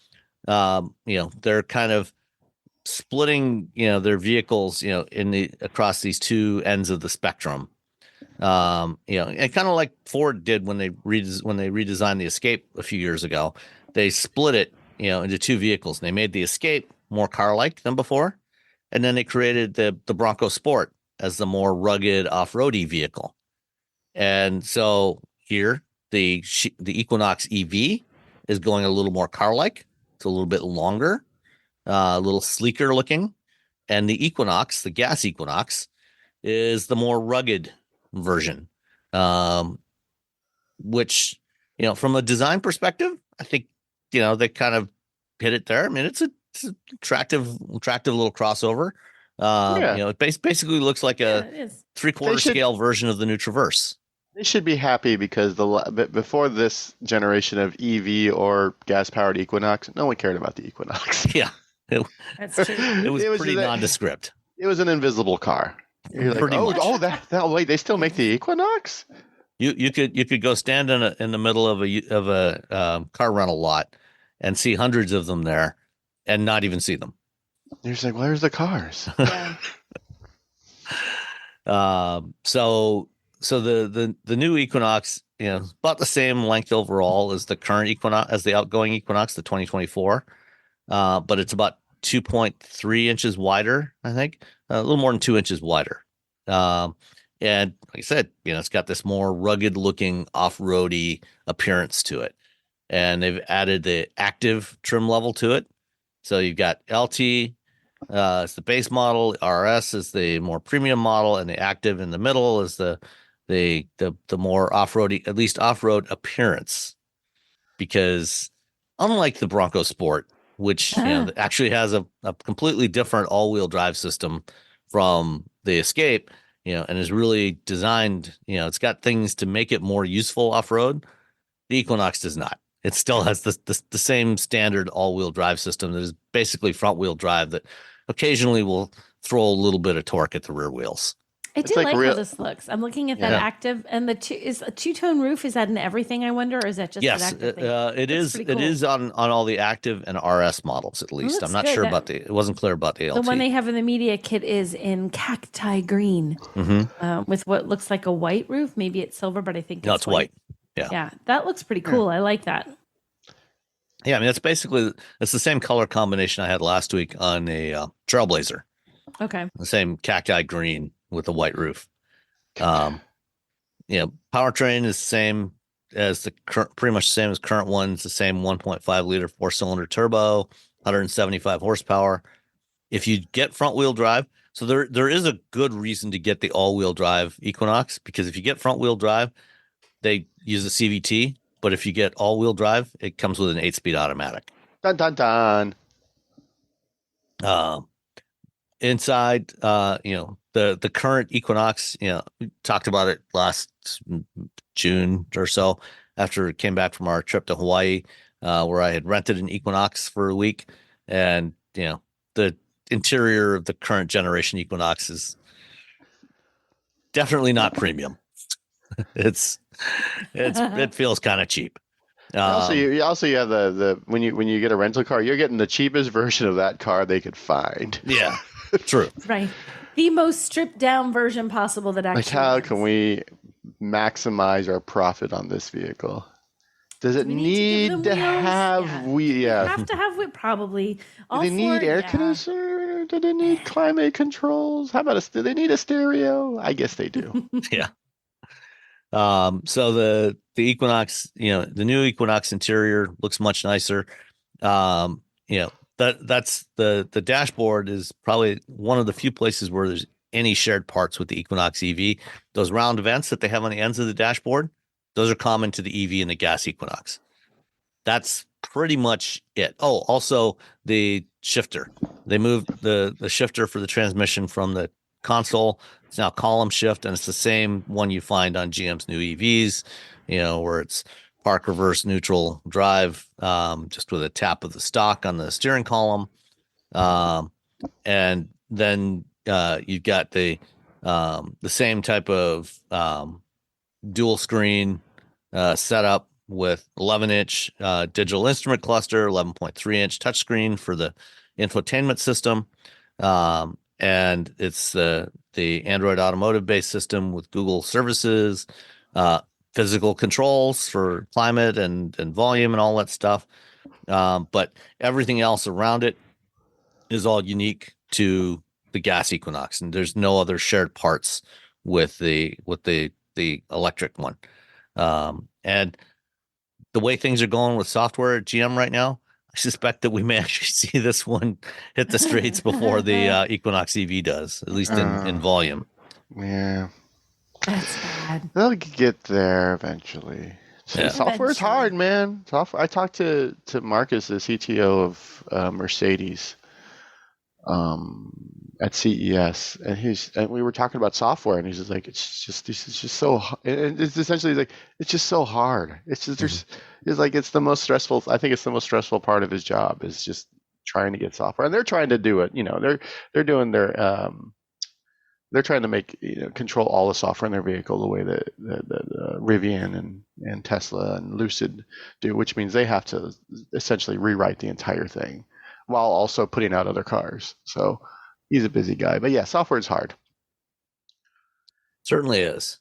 they're kind of splitting, their vehicles, across these two ends of the spectrum. And kind of like Ford did when they redesigned the Escape a few years ago. They split it, into two vehicles. And they made the Escape more car-like than before, and then they created the Bronco Sport as the more rugged off-roady vehicle. And so here, the Equinox EV is going a little more car-like. It's a little bit longer, a little sleeker looking, and the Equinox, the gas Equinox, is the more rugged version, which, from a design perspective, I think, they kind of hit it there. I mean, it's an attractive little crossover. It basically looks like a 3/4 scale version of the new Traverse. They should be happy because before this generation of EV or gas-powered Equinox, no one cared about the Equinox. Yeah, that's true. It was pretty nondescript. It was an invisible car. You're like, Pretty much. that wait, they still make the Equinox? You could go stand in the middle of a car rental lot and see hundreds of them there and not even see them. You're just like, where's the cars? Yeah. So the new Equinox, about the same length overall as the current Equinox, as the outgoing Equinox, the 2024, but it's about 2.3 inches wider, I think, a little more than 2 inches wider. And like I said, it's got this more rugged looking off-roady appearance to it. And they've added the active trim level to it. So you've got LT, it's the base model, RS is the more premium model, and the active in the middle is the more off-roady, at least off-road appearance. Because unlike the Bronco Sport, which actually has a completely different all-wheel drive system from the Escape, and is really designed, it's got things to make it more useful off-road. The Equinox does not. It still has the same standard all-wheel drive system that is basically front-wheel drive that occasionally will throw a little bit of torque at the rear wheels. I do like how this looks. I'm looking at that active, and is a two-tone roof. Is that in everything, I wonder, or is that just an active thing? It is. Cool. It is on all the active and RS models, at least. I'm not sure about it wasn't clear about the LT. The one they have in the media kit is in cacti green, with what looks like a white roof. Maybe it's silver, but I think it's white. Yeah, that looks pretty cool. I like that. Yeah, I mean, it's the same color combination I had last week on a Trailblazer. Okay. The same cacti green with a white roof. Powertrain is the same as pretty much the same as current one. It's the same 1.5 liter 4-cylinder turbo, 175 horsepower. If you get front wheel drive, so there is a good reason to get the all wheel drive Equinox, because if you get front wheel drive, they use a CVT, but if you get all wheel drive, it comes with an 8-speed automatic. Dun dun dun. Inside, the current Equinox, we talked about it last June or so after it came back from our trip to Hawaii, where I had rented an Equinox for a week. And, the interior of the current generation Equinox is definitely not premium. It feels kind of cheap. You have the when you get a rental car, you're getting the cheapest version of that car they could find. Yeah, true. Right. The most stripped down version possible that actually. Like, how can we maximize our profit on this vehicle? Does it need to have wheels? Yeah. Have to have it probably. Do they need air conditioner? Do they need climate controls? How about do they need a stereo? I guess they do. Yeah. So the Equinox, the new Equinox interior looks much nicer. That's the dashboard is probably one of the few places where there's any shared parts with the Equinox EV. Those round vents that they have on the ends of the dashboard, those are common to the EV and the gas Equinox. That's pretty much it. Oh, also the shifter. They moved the shifter for the transmission from the console. It's now column shift, and it's the same one you find on GM's new EVs, where it's park, reverse, neutral, drive, just with a tap of the stock on the steering column. And then you've got the same type of dual screen setup with 11-inch digital instrument cluster, 11.3-inch touchscreen for the infotainment system. And it's the Android automotive based system with Google services, physical controls for climate and volume and all that stuff. But everything else around it is all unique to the gas Equinox, and there's no other shared parts with the electric one. And the way things are going with software at GM right now, I suspect that we may actually see this one hit the streets before the Equinox EV does, at least in volume. Yeah. That's bad. They'll get there eventually. Yeah. Software is hard, man. I talked to Marcus, the CTO of Mercedes, at CES, and we were talking about software, and he's just like, it's just so, and it's essentially like, it's just so hard. It's just it's like, it's the most stressful. I think it's the most stressful part of his job is just trying to get software, and they're trying to do it. They're doing their they're trying to make control all the software in their vehicle the way that Rivian and Tesla and Lucid do, which means they have to essentially rewrite the entire thing while also putting out other cars. So he's a busy guy, but yeah, software is hard. Certainly is.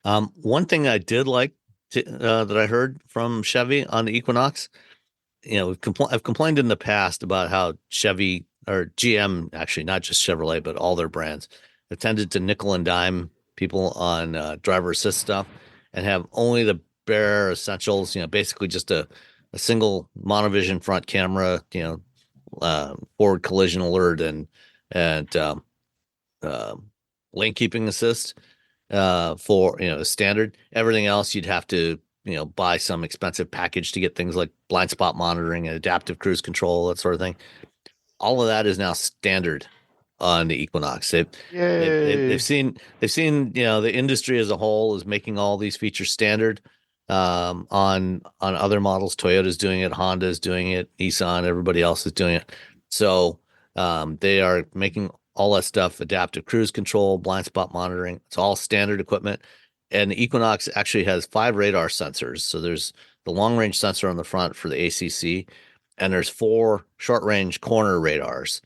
One thing I did like that I heard from Chevy on the Equinox, I've complained in the past about how Chevy or GM, actually not just Chevrolet, but all their brands, have tended to nickel and dime people on driver assist stuff and have only the bare essentials, basically just a single monovision front camera, forward collision alert and lane keeping assist for standard. Everything else you'd have to buy some expensive package to get things like blind spot monitoring and adaptive cruise control, that sort of thing. All of that is now standard on the Equinox. They've seen the industry as a whole is making all these features standard on other models. Toyota's doing it, Honda's doing it, Nissan, everybody else is doing it. So they are making all that stuff, adaptive cruise control, blind spot monitoring. It's all standard equipment. And the Equinox actually has 5 radar sensors. So there's the long range sensor on the front for the ACC, and there's 4 short range corner radars.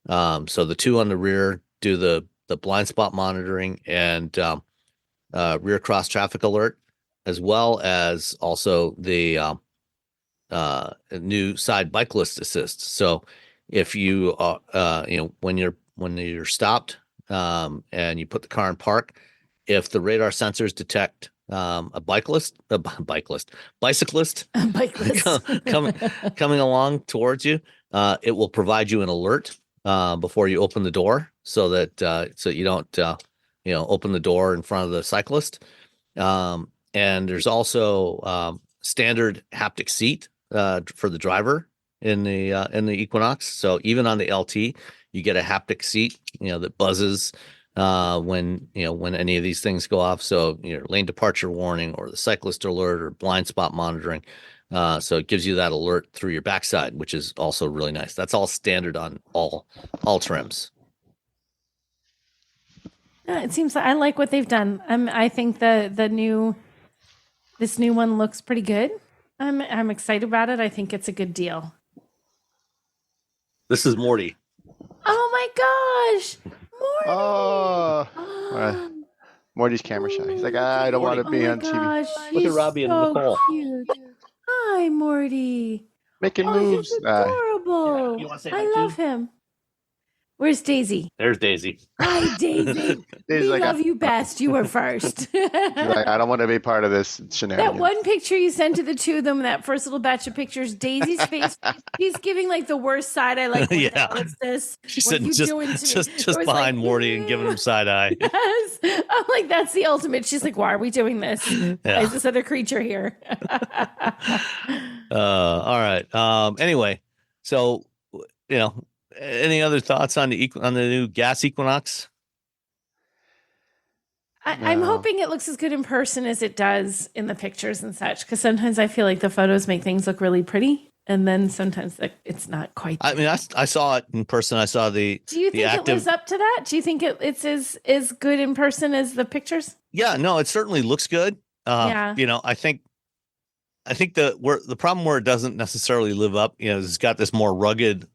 So the 2 on the rear do the blind spot monitoring and rear cross traffic alert, as well as also the new side bike list assist. So if you when you're stopped and you put the car in park, if the radar sensors detect a bicyclist coming along towards you, it will provide you an alert before you open the door, so that so you don't open the door in front of the cyclist. And there's also standard haptic seat for the driver in the Equinox. So even on the LT, you get a haptic seat, that buzzes when any of these things go off. So lane departure warning or the cyclist alert or blind spot monitoring. So it gives you that alert through your backside, which is also really nice. That's all standard on all trims. It seems like I like what they've done. I think this new one looks pretty good. I'm excited about it. I think it's a good deal. This is Morty. Oh my gosh, Morty! Oh, Morty's camera shy. He's like, I don't want to be on TV. Gosh, Look at Robbie and Nicole. Cute. Hi, Morty. Making moves. He's adorable. You wanna say I hi, love too? him. Where's Daisy? There's Daisy. Hi, Daisy. We Daisy's like, love you best. You were first. He's like, I don't want to be part of this shenanigans. That one picture you sent to the two of them, that first little batch of pictures, Daisy's face, she's giving like the worst side eye. Like, Yeah. what's this? She's What sitting you doing to me? just It was behind like, Morty and giving him side eye. Yes. I'm like, that's the ultimate. She's like, why are we doing this? Why is this other creature here? All right. Anyway, so any other thoughts on the new gas Equinox? I'm hoping it looks as good in person as it does in the pictures and such, because sometimes I feel like the photos make things look really pretty, and then sometimes it's not quite. I mean, I saw it in person. I saw the. Do you think it lives up to that? Do you think it's as good in person as the pictures? Yeah, no, it certainly looks good. Yeah. I think the problem where it doesn't necessarily live up, it's got this more rugged,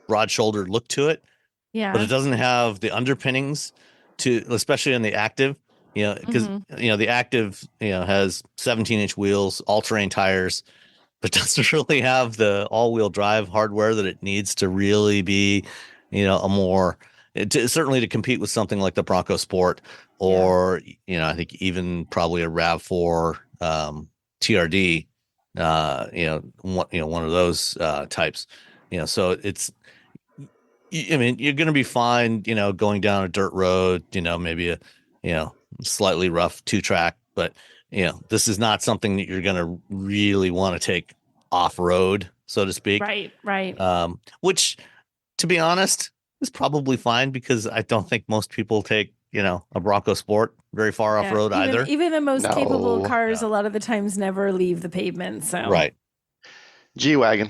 broad-shouldered look to it. Yeah. But it doesn't have the underpinnings especially in the active, because the active, has 17-inch wheels, all-terrain tires, but doesn't really have the all-wheel drive hardware that it needs to really be, certainly to compete with something like the Bronco Sport or, I think even probably a RAV4 TRD, one of those types, so it's. I mean, you're going to be fine, going down a dirt road, maybe a, slightly rough 2-track, but, this is not something that you're going to really want to take off road, so to speak. Right. Which, to be honest, is probably fine, because I don't think most people take, a Bronco Sport very far off road either. Even the most capable cars, a lot of the times never leave the pavement. So G-Wagon.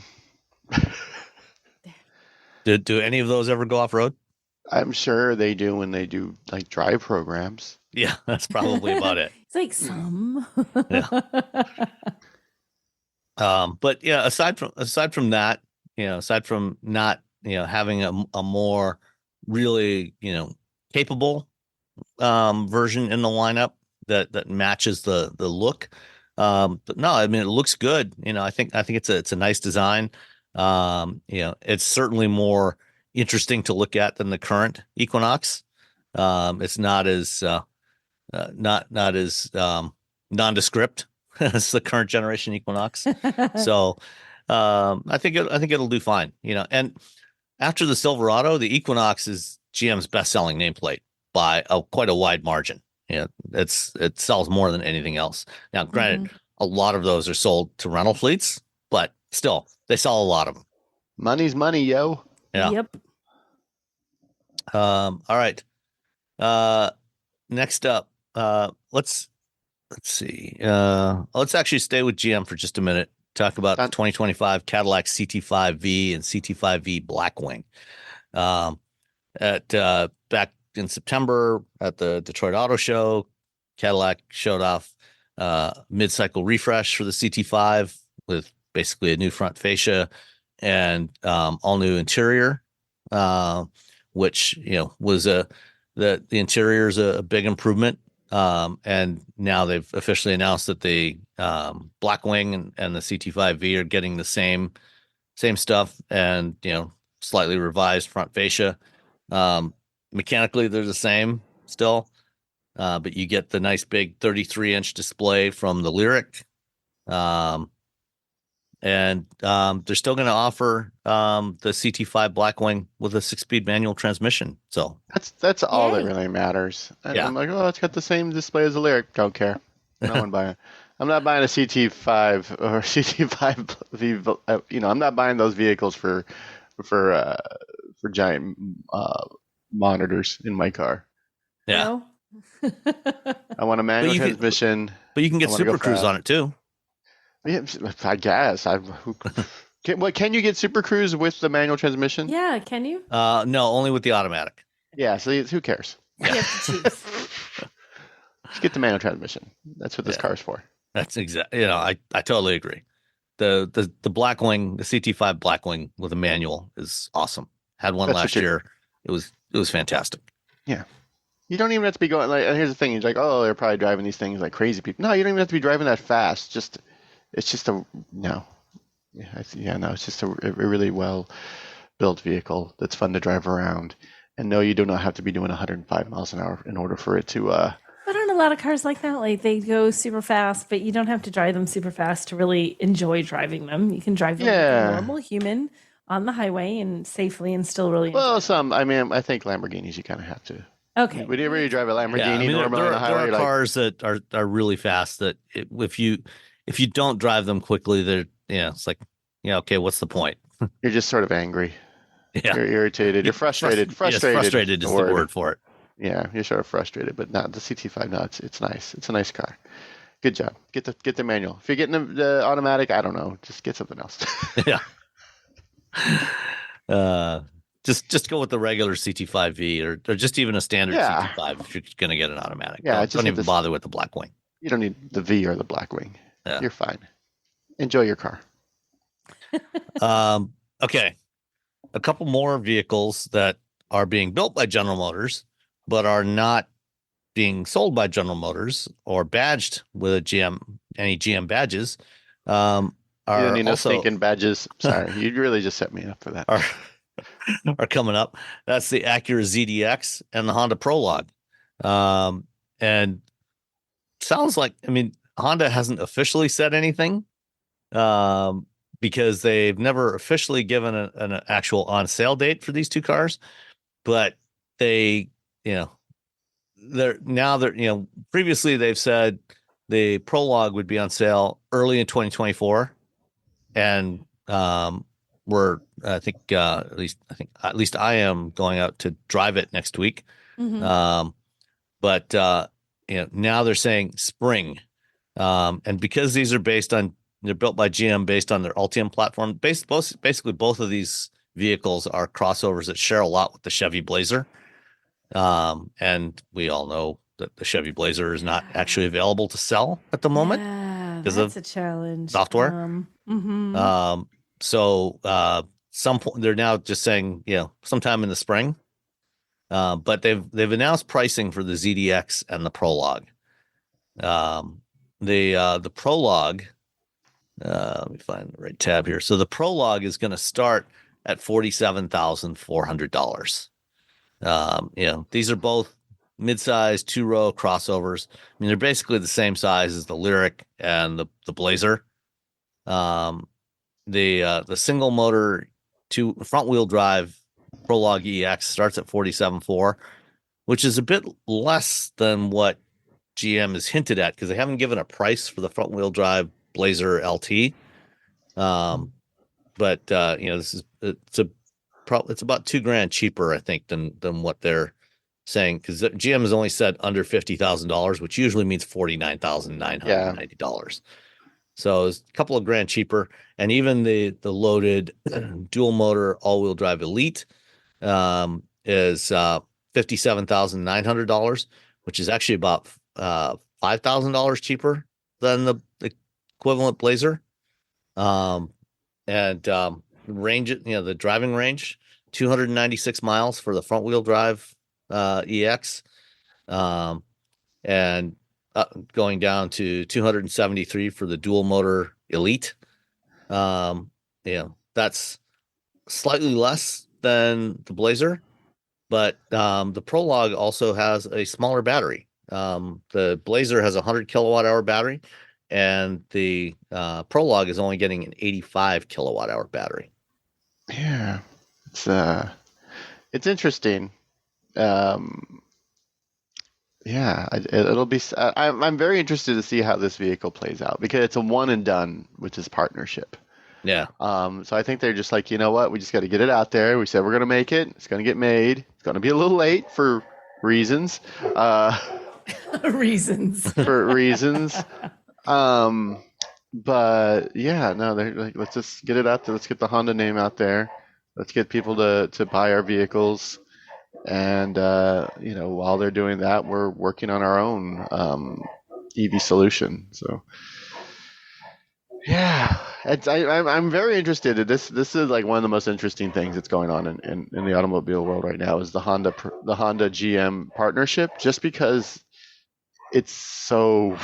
Do any of those ever go off road? I'm sure they do when they do like drive programs. Yeah, that's probably about it. It's like some. Yeah. But yeah, aside from that, aside from not, having a more really, capable version in the lineup that matches the look. But no, I mean it looks good. I think it's a nice design. It's certainly more interesting to look at than the current Equinox. It's not as not as nondescript as the current generation Equinox. So I think it'll do fine. And after the Silverado, the Equinox is GM's best-selling nameplate by quite a wide margin. It sells more than anything else. Now, granted, a lot of those are sold to rental fleets, but still, they sell a lot of them. Money's money, yo. Yeah. Yep. All right. Next up, let's see. Let's actually stay with GM for just a minute. Talk about the 2025 Cadillac CT5-V and CT5-V Blackwing. Back in September at the Detroit Auto Show, Cadillac showed off mid-cycle refresh for the CT5 with basically a new front fascia and all new interior, which was the interior is a big improvement. And now they've officially announced that the Blackwing and the CT5-V are getting the same stuff and slightly revised front fascia. Mechanically, they're the same still, but you get the nice big 33-inch display from the Lyric. And they're still going to offer the CT5 Blackwing with a 6-speed manual transmission. So that's all Yay. that really matters. And Yeah. I'm like, oh, it's got the same display as the Lyric. Don't care. No one buying. I'm not buying a CT5 or CT5V. I'm not buying those vehicles for giant monitors in my car. yeah, No? I want a manual you can- transmission. but you can get I wanna go Super Cruise fast. on it too. Yeah, I guess. Can you get Super Cruise with the manual transmission? Yeah, can you? No, only with the automatic. Yeah. So who cares? You have to choose. Just get the manual transmission. That's what this Yeah. car's for. That's exactly. I totally agree. The Blackwing, the CT5 Blackwing with a manual is awesome. Had one That's last what you're- year. It was fantastic. You don't even have to be going like. Here's the thing. You're like, oh, they're probably driving these things like crazy people. No, you don't even have to be driving that fast. It's just a no. No. It's just a really well built vehicle that's fun to drive around. And no, you do not have to be doing 105 miles an hour in order for it to. But aren't a lot of cars like that? Like they go super fast, but you don't have to drive them super fast to really enjoy driving them. You can drive them like Yeah. a normal human on the highway and safely and still really enjoy Well, them. I think Lamborghinis you kind of have to. Okay. Whenever you drive a Lamborghini Yeah, I mean, normally on the highway, there are you're like, cars that are really fast that if you don't drive them quickly, they're it's like okay, what's the point? you're just sort of angry. Yeah, You're irritated. You're frustrated. Yes, Frustrated. frustrated is the word for it. Yeah, you're sort of frustrated, but not the CT5. No, it's nice. It's a nice car. Good job. Get the manual. If you're getting the automatic, I don't know, just get something else. Yeah. Just go with the regular CT5V or just even a standard Yeah. CT5 if you're going to get an automatic. Yeah, don't, just don't need even this- bother with the Blackwing. You don't need the V or the Blackwing. Yeah. You're fine. Enjoy your car. Okay, a couple more vehicles that are being built by General Motors, but are not being sold by General Motors or badged with any GM badges. You Are don't need no also stinking badges. Sorry, you really just set me up for that. are coming up. That's the Acura ZDX and the Honda Prologue. And sounds like, Honda hasn't officially said anything because they've never officially given an actual on sale date for these two cars, but they, previously they've said the Prologue would be on sale early in 2024. And, at least I am going out to drive it next week. Mhm. But now they're saying spring. And because they're built by GM based on their Ultium platform, basically both of these vehicles are crossovers that share a lot with the Chevy Blazer. And we all know that the Chevy Blazer is not actually available to sell at the moment Yeah, because that's of a challenge. software. Mhm. So some point they're now just saying, sometime in the spring. But they've announced pricing for the ZDX and the Prologue. The Prologue, let me find the right tab here. So the Prologue is going to start at $47,400. These are both mid-size 2-row crossovers. I mean, they're basically the same size as the Lyric and the Blazer. The single motor front wheel drive Prologue EX starts at 47.4, which is a bit less than what GM has hinted at because they haven't given a price for the front wheel drive Blazer LT. But it's about $2,000 cheaper, I think, than what they're saying, because GM has only said under $50,000, which usually means $49,990. So it's a couple of grand cheaper, and even the loaded dual motor all wheel drive Elite is $57,900, which is actually about $5,000 cheaper than the equivalent Blazer. Range, the driving range, 296 miles for the front wheel drive EX, and going down to 273 for the dual motor Elite. That's slightly less than the Blazer, but the Prologue also has a smaller battery. The Blazer has a 100 kilowatt hour battery, and the Prologue is only getting an 85 kilowatt hour battery. Yeah, it's interesting. It'll be. I'm very interested to see how this vehicle plays out because it's a one and done with this partnership. Yeah. So I think they're just like, you know what, we just got to get it out there. We said we're gonna make it. It's gonna get made. It's gonna be a little late for reasons. Reasons. For reasons. But yeah, no, they're like, let's just get it out there. Let's get the Honda name out there. Let's get people to buy our vehicles. And while they're doing that, we're working on our own EV solution. So yeah, I'm very interested in this. This is like one of the most interesting things that's going on in the automobile world right now is the Honda GM partnership. Just because it's so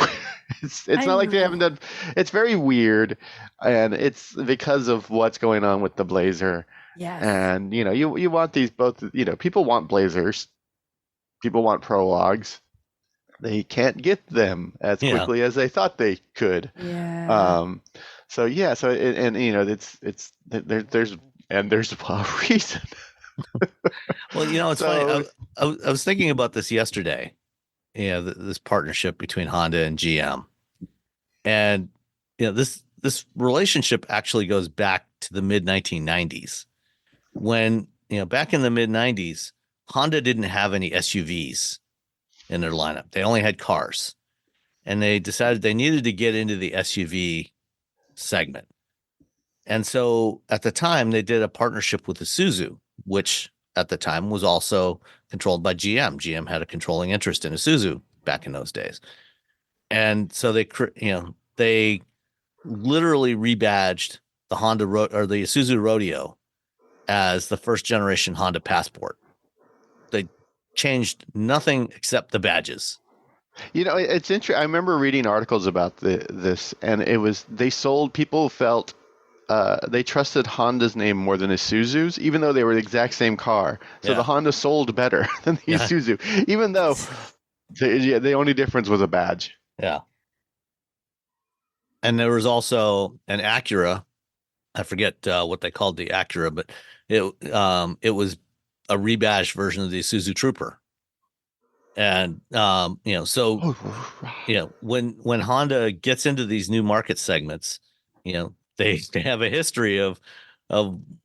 it's not like they haven't done. It's very weird, and it's because of what's going on with the Blazer. Yes. And you want these both. People want Blazers, people want Prologues. They can't get them as quickly as they thought they could. Yeah. So there's a reason. Well, it's funny. I was thinking about this yesterday. This partnership between Honda and GM, and this relationship actually goes back to the mid 1990s. When back in the mid 90s, Honda didn't have any SUVs in their lineup. They only had cars, and they decided they needed to get into the SUV segment. And so at the time, they did a partnership with Isuzu, which at the time was also controlled by GM. GM had a controlling interest in Isuzu back in those days. And so they literally rebadged the the Isuzu Rodeo as the first generation Honda Passport. They changed nothing except the badges. It's interesting. I remember reading articles about this, and people felt they trusted Honda's name more than Isuzu's, even though they were the exact same car. So the Honda sold better than the Isuzu, even though the only difference was a badge. Yeah. And there was also an Acura. I forget what they called the Acura, but it was a rebadged version of the Isuzu Trooper. And when Honda gets into these new market segments, they have a history of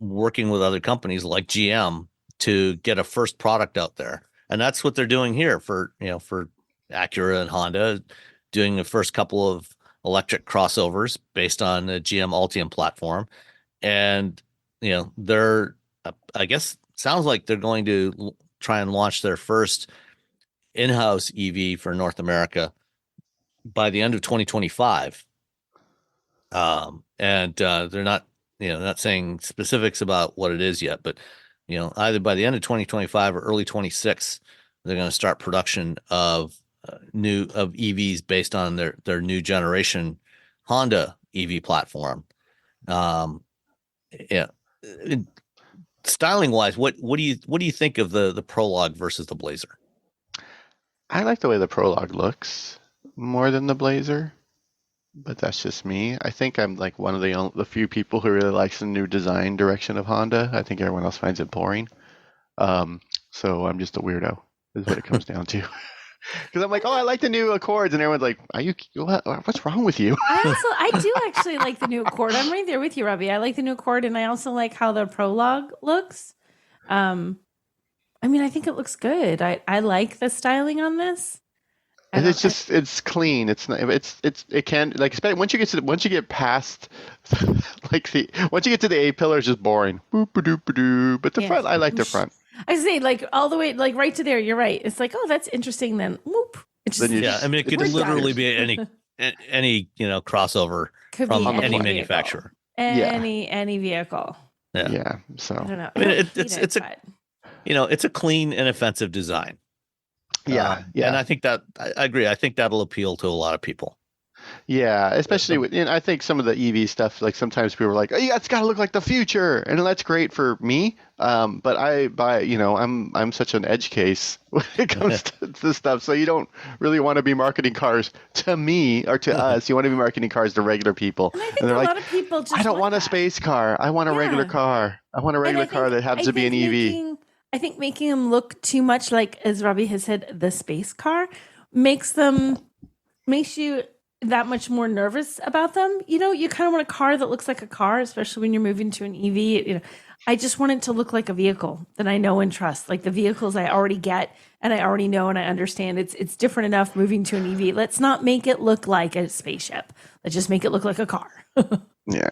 working with other companies like GM to get a first product out there, and that's what they're doing here for Acura and Honda, doing the first couple of electric crossovers based on the GM Ultium platform, and they're I guess sounds like they're going to try and launch their first in-house EV for North America by the end of 2025. And they're not, not saying specifics about what it is yet, but either by the end of 2025 or early 26, they're going to start production of EVs based on their new generation Honda EV platform. Yeah. Styling wise, what do you think of the Prologue versus the Blazer? I like the way the Prologue looks more than the Blazer, but that's just me. I think I'm like one of the few people who really likes the new design direction of Honda. I think everyone else finds it boring. So I'm just a weirdo, is what it comes down to. Because I'm like, oh, I like the new Accords, and everyone's like, what's wrong with you? I do actually like the new Accord. I'm right there with you, Robbie. I like the new Accord, and I also like how the Prologue looks. I mean, I think it looks good. I like the styling on this. And it's clean. It's not. It can, like, especially once you get past once you get to the A pillar, it's just boring. Boop doop doo. But the front, I like the front. I say, like, all the way, like, right to there. You're right. It's like, oh, that's interesting. Then whoop. It's just, I mean, it could literally be any crossover from any manufacturer, any vehicle. Yeah. So I don't know. I mean, it's a clean, inoffensive design. Yeah. And I think that I agree. I think that'll appeal to a lot of people. Yeah, especially I think some of the EV stuff, like sometimes people are like, oh, yeah, it's got to look like the future, and that's great for me. But I'm such an edge case when it comes to this stuff. So you don't really want to be marketing cars to me or to us. You want to be marketing cars to regular people. And I think a lot of people just I don't want a space car. I want a regular car. I want a regular car that happens to be an EV. I think making them look too much like, as Robbie has said, the space car makes you that much more nervous about them. You kind of want a car that looks like a car, especially when you're moving to an EV. I just want it to look like a vehicle that I know and trust. Like the vehicles I already get and I already know and I understand. It's different enough moving to an EV. Let's not make it look like a spaceship. Let's just make it look like a car. Yeah.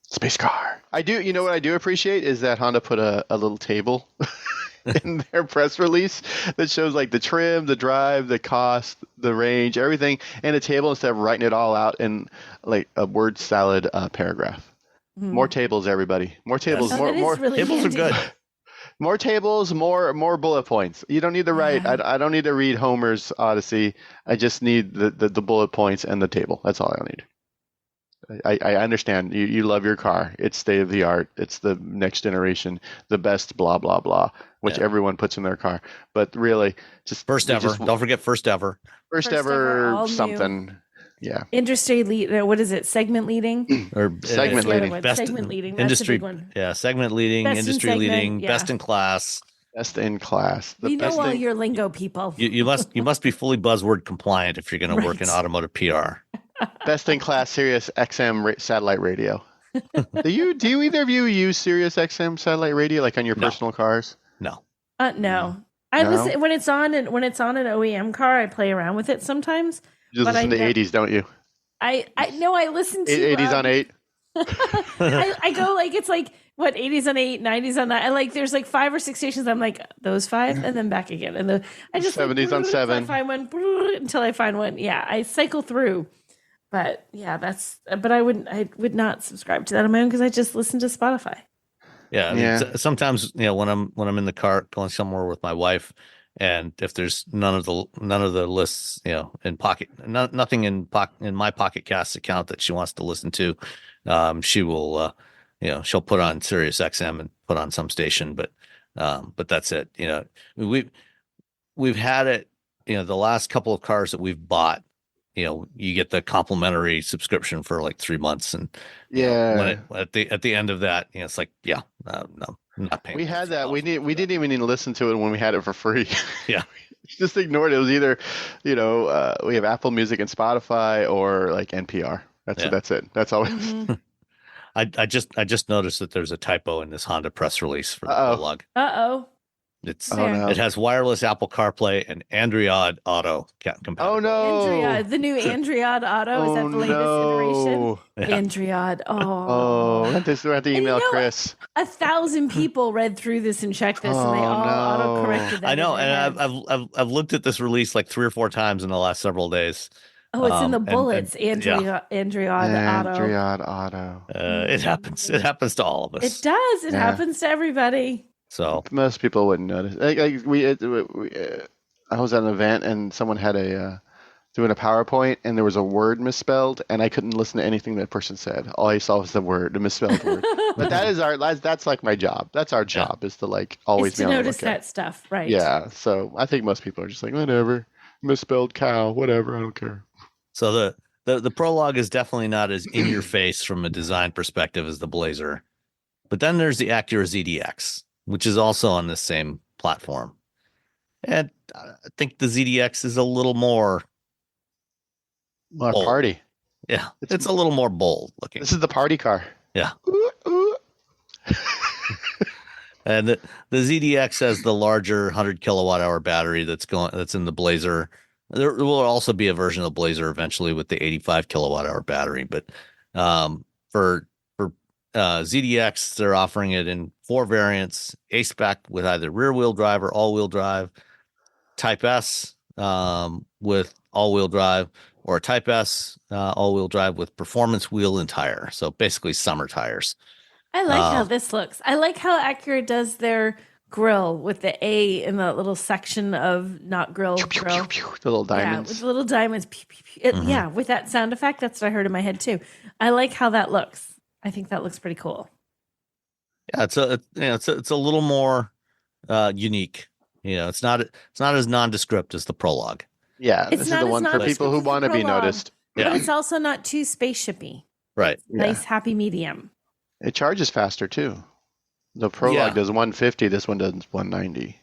Space car. I do. You know what I do appreciate is that Honda put a little table in their press release that shows like the trim, the drive, the cost, the range, everything, and a table instead of writing it all out in like a word salad paragraph. More tables, everybody. More tables. More really tables handy. are good. More tables. More bullet points. You don't need to write. I don't need to read Homer's Odyssey. I just need the bullet points and the table. That's all I need. I understand you love your car. It's state of the art. It's the next generation, the best blah blah blah, which everyone puts in their car. But really, just first ever. Don't forget first ever. First ever something. New. Yeah. Industry lead. What is it? Segment leading or segment leading. Segment leading. That's industry. a big one. Yeah. Segment leading. Best industry leading. Best in class. Best in class. We know all your lingo, people. You must be fully buzzword compliant if you're going to work in automotive PR. Best in class Sirius XM satellite radio. Do you either of you use Sirius XM satellite radio like on your personal cars? No. No. I listen when it's on an OEM car. I play around with it sometimes. You just listen to 80s, don't you? I listen to 80s on 8. I go like it's like what 80s on 8, 90s on 9. I like there's like 5 or 6 stations. I'm like those 5 and then back again, and I just 70s on 7. I find one until I find one. Yeah, I cycle through. But yeah, but I would not subscribe to that on my own because I just listen to Spotify. Yeah, I mean, sometimes when I'm in the car going somewhere with my wife, and if there's none of the lists in pocket, nothing in my Pocket Cast account that she wants to listen to, she will she'll put on Sirius XM and put on some station, but that's it. We've had it. The last couple of cars that we've bought. You get the complimentary subscription for like 3 months, and when at the end of that, it's like, no, I'm not paying. We had that. We didn't even need to listen to it when we had it for free. Yeah, just ignored it. It was either, we have Apple Music and Spotify or like NPR. That's it. That's all. Mm-hmm. I just noticed that there's a typo in this Honda press release for the Prologue. Uh-oh. It's Oh, no. it has wireless Apple CarPlay and Android Auto compatibility. Oh no! Andrea, the new Andriod Auto. Is that the latest iteration? Yeah. Andriod. Oh, we have to And email you know, Chris. 1,000 people read through this and checked this, and they Oh, all no. auto-corrected that. I know, in their and heads. I've looked at this release like 3 or 4 times in the last several days. Oh, it's in the And bullets. yeah, Andriod Auto. Andriod Auto. it happens. It happens to all of us. It does. It Yeah. happens to everybody. So Most people wouldn't notice. I was at an event and someone had doing a PowerPoint and there was a word misspelled and I couldn't listen to anything that person said. All I saw was the misspelled word. But that's like my job. That's our job is to like always Is be to on the notice lookout. that stuff, right? Yeah. So I think most people are just like, whatever, misspelled cow, whatever. I don't care. So the Prologue is definitely not as in your face from a design perspective as the Blazer. But then there's the Acura ZDX, which is also on this same platform. And I think the ZDX is a little more More bold. party. Yeah, it's a little more bold looking. This is the party car. Yeah. Ooh, ooh. And the ZDX has the larger 100 kilowatt hour battery that's in the Blazer. There will also be a version of the Blazer eventually with the 85 kilowatt hour battery, but for ZDX they're offering it in 4 variants: A-Spec with either rear wheel drive or all wheel drive, Type S with all wheel drive, or Type S all wheel drive with performance wheel and tire. So basically summer tires. I like how this looks. I like how Acura does their grill with the A in the little section of not grill. The little diamonds. Yeah, with the little diamonds. Pew, pew, pew. Yeah, with that sound effect. That's what I heard in my head too. I like how that looks. I think that looks pretty cool. Yeah, it's a little more unique. It's not as nondescript as the Prologue. Yeah, It's this is not the as one for people who nondescript as the want to be Prologue. noticed. But Yeah. it's also not too spaceshipy. Right. Nice, happy medium. It charges faster too. The Prologue does 150. This one does 190.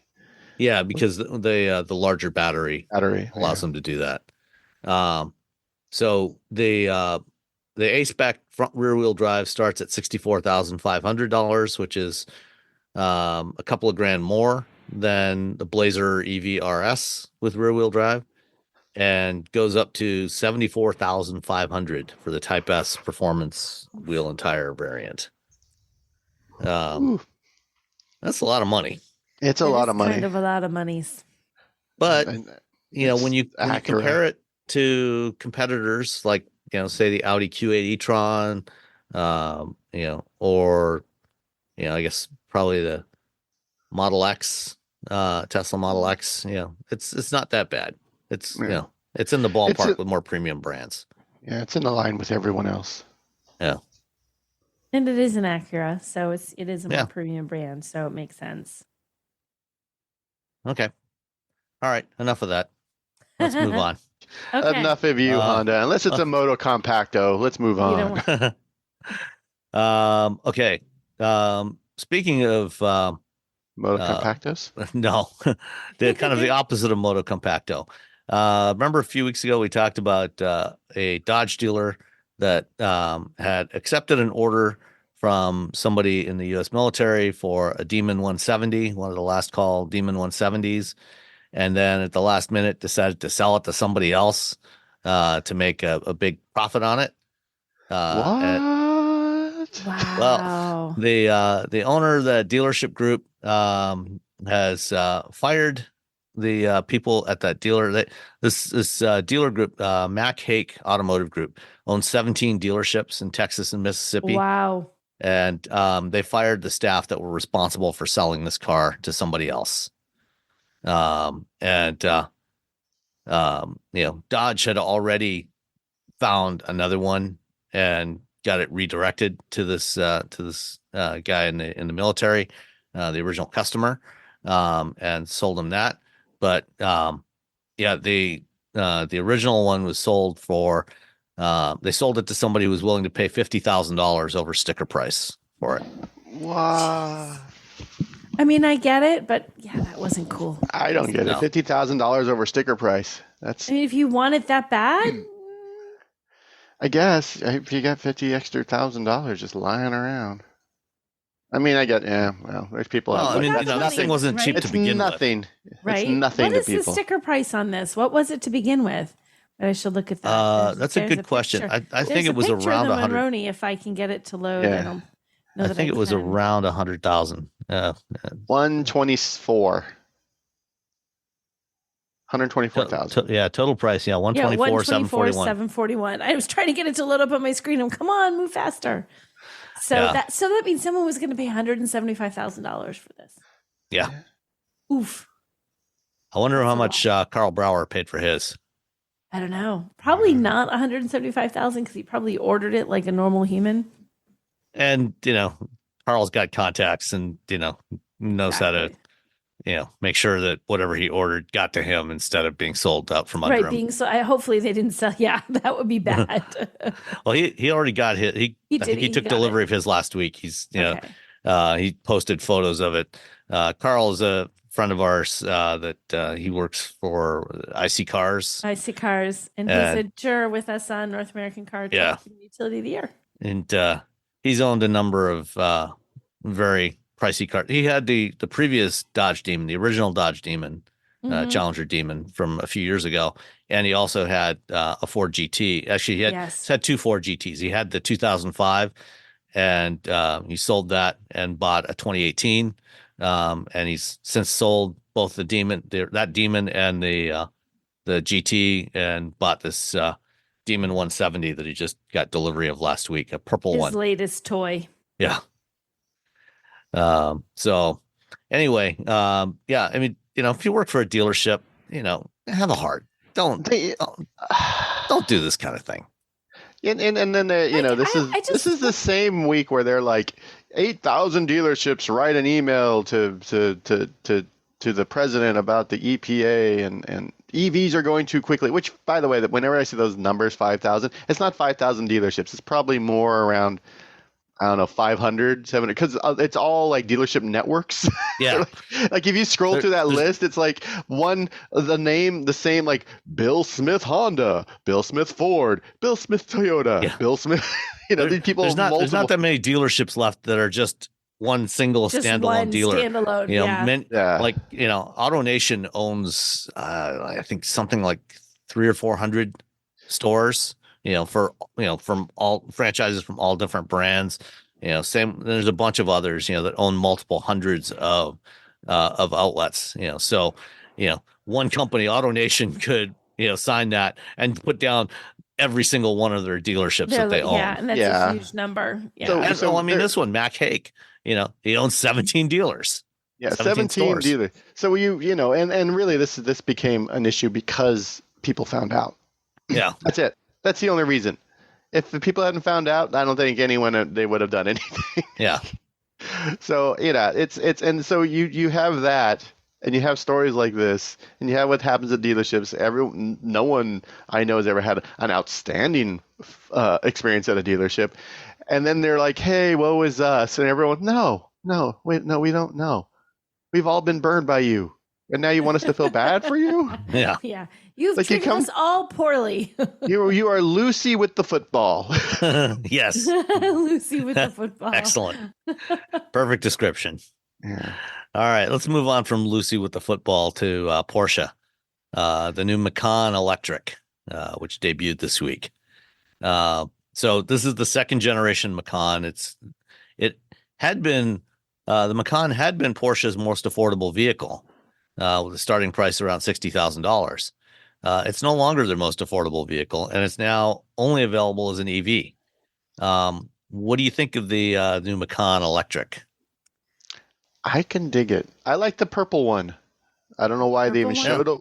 Yeah, because the larger battery allows them to do that. So the A-Spec front rear wheel drive starts at $64,500, which is a couple of grand more than the Blazer EV RS with rear wheel drive, and goes up to $74,500 for the Type S performance wheel and tire variant. That's a lot of money. It's a lot of money. Kind of a lot of monies. But And when you compare it to competitors like say the Audi Q8 e-tron, or I guess probably the Model X, Tesla Model X, it's not that bad. It's it's in the ballpark with more premium brands. Yeah, it's in the line with everyone else. Yeah. And it is an Acura, so it is a more premium brand, so it makes sense. Okay. All right. Enough of that. Let's move on. Okay. Enough of you, Honda. Unless it's a Moto Compacto. Let's move on. Okay. Speaking of Moto Compactos? no, the kind of the opposite of Moto Compacto. Remember a few weeks ago we talked about a Dodge dealer that had accepted an order from somebody in the U.S. military for a Demon 170, one of the last call Demon 170s, and then at the last minute decided to sell it to somebody else to make a big profit on it. What? Wow. Well, the owner of the dealership group has fired the people at that dealer. This dealer group, Mac Hake Automotive Group, owns 17 dealerships in Texas and Mississippi. Wow. And they fired the staff that were responsible for selling this car to somebody else. Dodge had already found another one and got it redirected to this guy in the military, the original customer, and sold him that. But the original one was sold for. They sold it to somebody who was willing to pay $50,000 over sticker price for it. Wow. I mean, I get it, but yeah, that wasn't cool. I don't get it. $50,000 over sticker price. I mean, if you want it that bad, I guess if you got $50,000 extra just lying around. I mean, I get, yeah, well, there's people Well, out I mean, That's this funny, thing wasn't cheap right? to it's begin with. nothing. Right? It's nothing What to is the people. sticker price on this? What was it to begin with? But I should look at that. That's a good question. Picture. I think There's it a was picture of around the 100. Monroney if I can get it to load. I Yeah. don't know I that think it was can. around 100,000. 124. 124,000. Yeah, total price. Yeah, 124, 741. 741. I was trying to get it to load up on my screen. Come on, move faster. So Yeah. that means someone was going to pay $175,000 for this. Yeah. Oof. I wonder how That's a much Carl Brower paid for his. I don't know. Probably not 175,000 because he probably ordered it like a normal human. And, Carl's got contacts and, knows how to, make sure that whatever he ordered got to him instead of being sold out from under him. Hopefully they didn't sell. Yeah, that would be bad. Well, he already got hit. I think he took delivery of his last week. He's, he posted photos of it. Carl is a friend of ours that he works for IC Cars. IC Cars. And he's a juror with us on North American Car Utility of the Year. And he's owned a number of very pricey cars. He had the previous Dodge Demon, the original Dodge Demon, Challenger Demon from a few years ago. And he also had a Ford GT. Actually, he had two Ford GTs. He had the 2005 and he sold that and bought a 2018. And he's since sold both the Demon, that Demon and the GT, and bought this Demon 170 that he just got delivery of last week, a purple one. His latest toy. Yeah. So anyway, I mean, if you work for a dealership, have a heart. Don't do this kind of thing. And then this is the same week where they're like 8,000 dealerships write an email to the president about the EPA and EVs are going too quickly, which, by the way, that whenever I see those numbers, 5,000, it's not 5,000 dealerships. It's probably more around, I don't know, 500, 700, because it's all like dealership networks. Yeah. Like if you scroll through that list, it's like the same, like Bill Smith Honda, Bill Smith Ford, Bill Smith Toyota, Bill Smith, these people. There's not that many dealerships left that are just one single standalone dealer. Like, AutoNation owns, I think something like 300 or 400 stores, from all franchises from all different brands, same. There's a bunch of others, that own multiple hundreds of outlets, so, one company, AutoNation, could, sign that and put down every single one of their dealerships that they own. Yeah. And that's a huge number. Yeah. So I mean, this one, Mac Haik, he owns 17 dealers. Yeah. 17 dealers. So and really this became an issue because people found out. Yeah. That's it. That's the only reason. If the people hadn't found out, I don't think they would have done anything. Yeah. So, and so you have that, and you have stories like this, and you have what happens at dealerships. No one I know has ever had an outstanding experience at a dealership. And then they're like, hey, woe is us. And everyone, no, we don't know. We've all been burned by you. And now you want us to feel bad for you? Yeah. Yeah. You've treated us all poorly. You are Lucy with the football. Yes. Lucy with the football. Excellent. Perfect description. Yeah. All right. Let's move on from Lucy with the football to Porsche, the new Macan Electric, which debuted this week. So this is the second generation Macan. The Macan had been Porsche's most affordable vehicle, with a starting price around $60,000. It's no longer their most affordable vehicle, and it's now only available as an EV. What do you think of the new Macan Electric? I can dig it. I like the purple one. I don't know why they even showed it.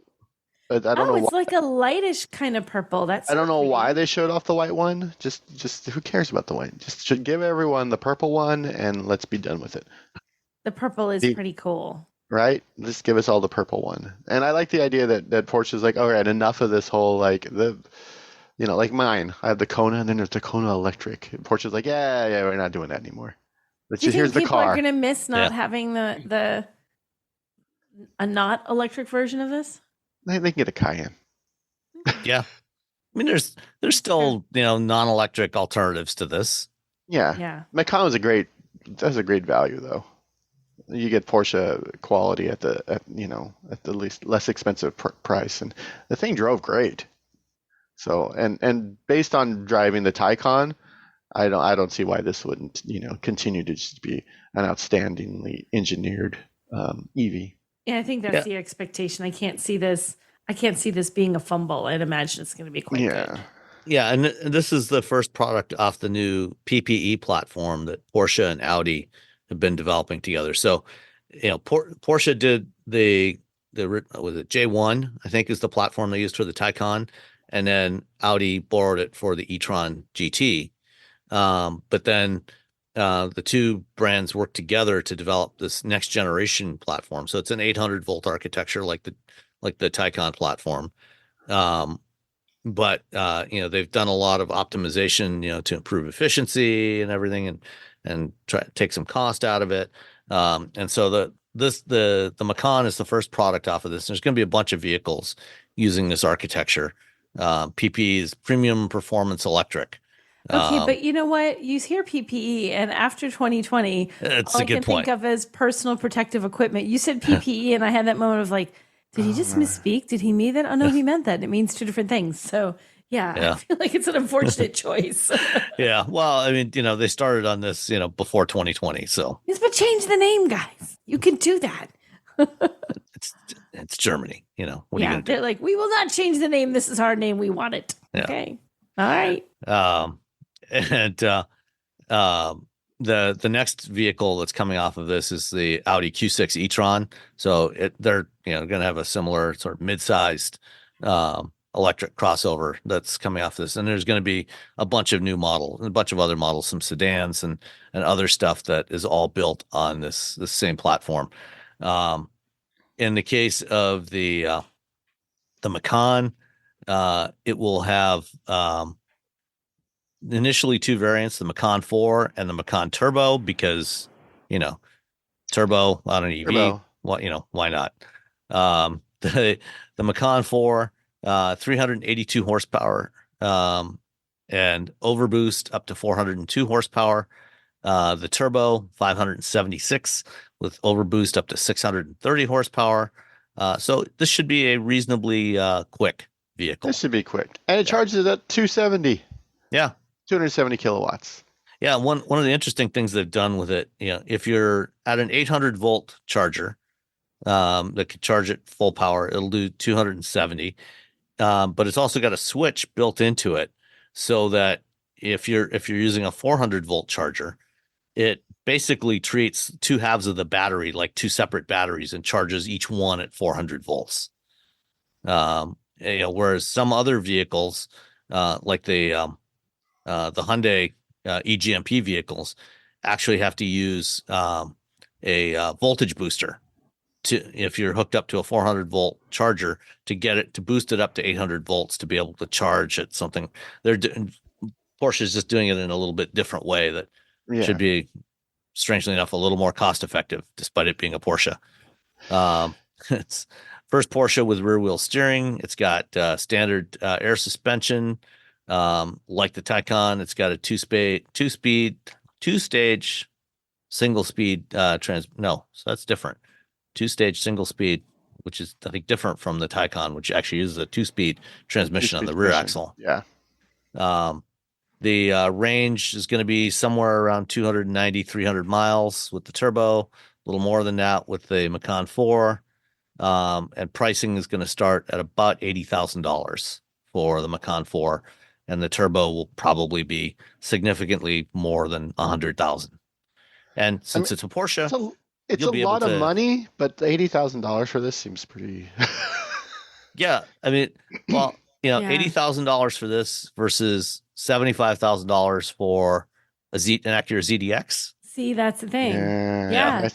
I don't know. It's like a lightish kind of purple. I don't know why they showed off the white one. Just who cares about the white? Just should give everyone the purple one and let's be done with it. The purple is pretty cool. Right? Just give us all the purple one. And I like the idea that Porsche is like, all right, enough of this whole like like mine. I have the Kona and then there's the Kona Electric. And Porsche's like, yeah, we're not doing that anymore. Here's the car. People are going to miss not having a not electric version of this? They can get a Cayenne. Yeah. I mean, there's still, non-electric alternatives to this. Yeah. Macan was a great that's a great value though. You get Porsche quality at the least less expensive price, and the thing drove great. So and based on driving the Taycan, I don't see why this wouldn't continue to just be an outstandingly engineered EV. Yeah, I think that's the expectation. I can't see this being a fumble. I'd imagine it's going to be quite good. Yeah, and this is the first product off the new PPE platform that Porsche and Audi have been developing together. So, Porsche did the was it J1, I think is the platform they used for the Taycan, and then Audi borrowed it for the e-tron GT. But then the two brands worked together to develop this next generation platform. So it's an 800 volt architecture like the Taycan platform. But they've done a lot of optimization, to improve efficiency and everything, and try to take some cost out of it. And so the Macan is the first product off of this. There's going to be a bunch of vehicles using this architecture. PPE is premium performance electric. Okay, but you know what? You hear PPE, and after 2020, all I can think of is personal protective equipment. You said PPE, and I had that moment of like, did he just misspeak? Did he mean that? Oh, no, he meant that. It means two different things. So, I feel like it's an unfortunate choice. Yeah. Well, I mean, they started on this, before 2020. So, yes, but change the name, guys. You can do that. It's Germany, What are you gonna do? They're like, we will not change the name. This is our name. We want it. Yeah. Okay. All right. And the next vehicle that's coming off of this is the Audi Q6 e-tron. So they're going to have a similar sort of mid-sized electric crossover that's coming off this, and there's going to be a bunch of new models, a bunch of other models, some sedans and other stuff that is all built on this same platform. In the case of the Macan, it will have initially two variants, the Macan 4 and the Macan Turbo, because turbo on an EV. Turbo. Why not? The Macan 4, 382 horsepower, and overboost up to 402 horsepower. The Turbo 576 with overboost up to 630 horsepower. So this should be a reasonably quick vehicle. This should be quick, and it charges at 270. Yeah. 270 kilowatts. Yeah, one of the interesting things they've done with it, if you're at an 800 volt charger that could charge it full power, it'll do 270. But it's also got a switch built into it, so that if you're using a 400 volt charger, it basically treats two halves of the battery like two separate batteries and charges each one at 400 volts. Whereas some other vehicles, like the Hyundai eGMP vehicles, actually have to use a voltage booster if you're hooked up to a 400 volt charger to get it to boost it up to 800 volts to be able to charge at something. Porsche is just doing it in a little bit different way that should be, strangely enough, a little more cost effective, despite it being a Porsche. It's first Porsche with rear wheel steering. It's got standard air suspension. Like the Taycan, it's got a two-stage single speed so that's different. Two-stage single speed, which is, I think, different from the Taycan, which actually uses a two-speed transmission on the rear axle. Yeah. The range is going to be somewhere around 290, 300 miles with the turbo, a little more than that with the Macan 4. And pricing is going to start at about $80,000 for the Macan 4. And the turbo will probably be significantly more than 100,000. And since it's a Porsche, it's a lot of money, but $80,000 for this seems pretty. Yeah, I mean, well, $80,000 for this versus $75,000 for an Acura ZDX. See, that's the thing. Yeah.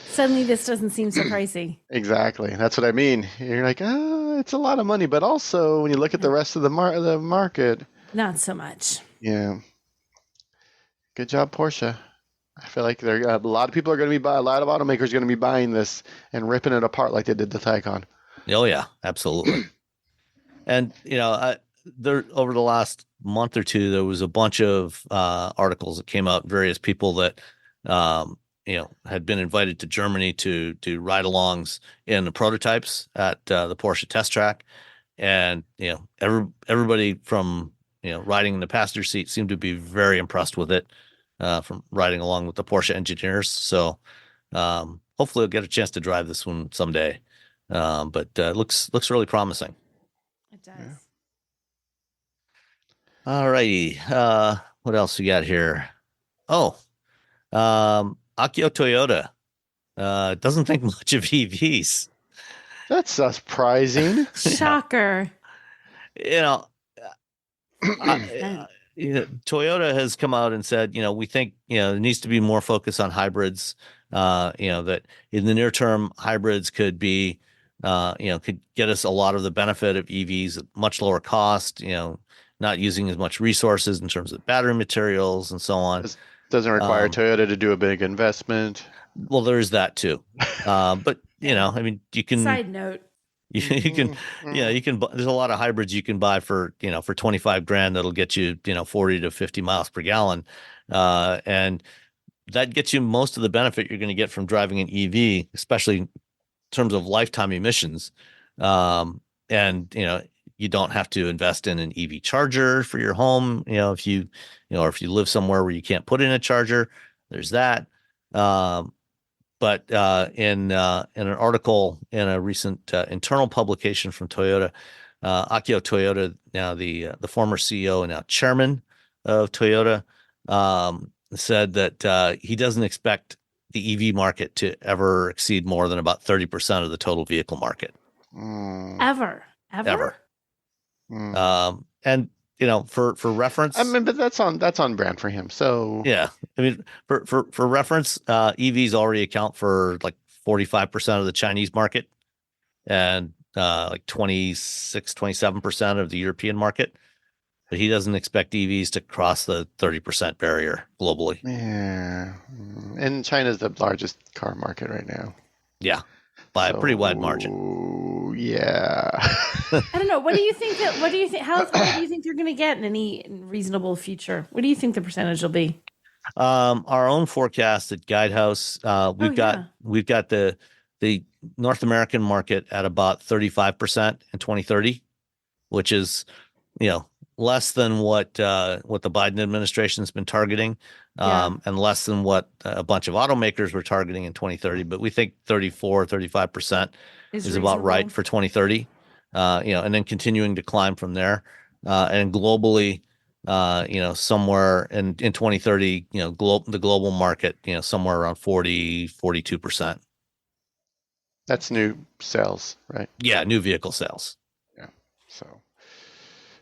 Suddenly, this doesn't seem so pricey. Exactly, that's what I mean. You're like, it's a lot of money, but also when you look at the rest of the market. Not so much. Yeah. Good job, Porsche. I feel like a lot of people are going to be a lot of automakers are going to be buying this and ripping it apart like they did the Taycan. Oh yeah, absolutely. And there over the last month or two, there was a bunch of articles that came out, various people that had been invited to Germany to ride-alongs in the prototypes at the Porsche test track, and everybody from riding in the passenger seat seemed to be very impressed with it from riding along with the Porsche engineers. So hopefully, I'll get a chance to drive this one someday. But it looks really promising. It does. Yeah. All righty. What else we got here? Oh, Akio Toyoda doesn't think much of EVs. That's surprising. Shocker. Toyota has come out and said, we think, there needs to be more focus on hybrids. That in the near term, hybrids could be, could get us a lot of the benefit of EVs at much lower cost, not using as much resources in terms of battery materials and so on. Doesn't require Toyota to do a big investment. Well, there's that too. But, you can. Side note. You can, there's a lot of hybrids you can buy for 25 grand. That'll get you, 40 to 50 miles per gallon. And that gets you most of the benefit you're going to get from driving an EV, especially in terms of lifetime emissions. And, you don't have to invest in an EV charger for your home. If you live somewhere where you can't put in a charger, there's that. But in an article in a recent internal publication from Toyota, Akio Toyoda, now the former CEO and now chairman of Toyota, said that he doesn't expect the EV market to ever exceed more than about 30% of the total vehicle market. Ever. And for reference, but that's on brand for him. So yeah, for reference, EVs already account for like 45% of the Chinese market and like 27% of the European market. But he doesn't expect EVs to cross the 30% barrier globally. Yeah, and China's the largest car market right now. Yeah, by a pretty wide margin. Yeah. I don't know. What do you think? What do you think? What do you think they're going to get in any reasonable future? What do you think the percentage will be? Our own forecast at Guidehouse, we've got the North American market at about 35% in 2030, which is less than what the Biden administration has been targeting, and less than what a bunch of automakers were targeting in 2030. But we think 35% is about right for 2030, and then continuing to climb from there. And globally, somewhere in 2030, the global market, somewhere around 42%. That's new sales, right? Yeah, new vehicle sales. Yeah. So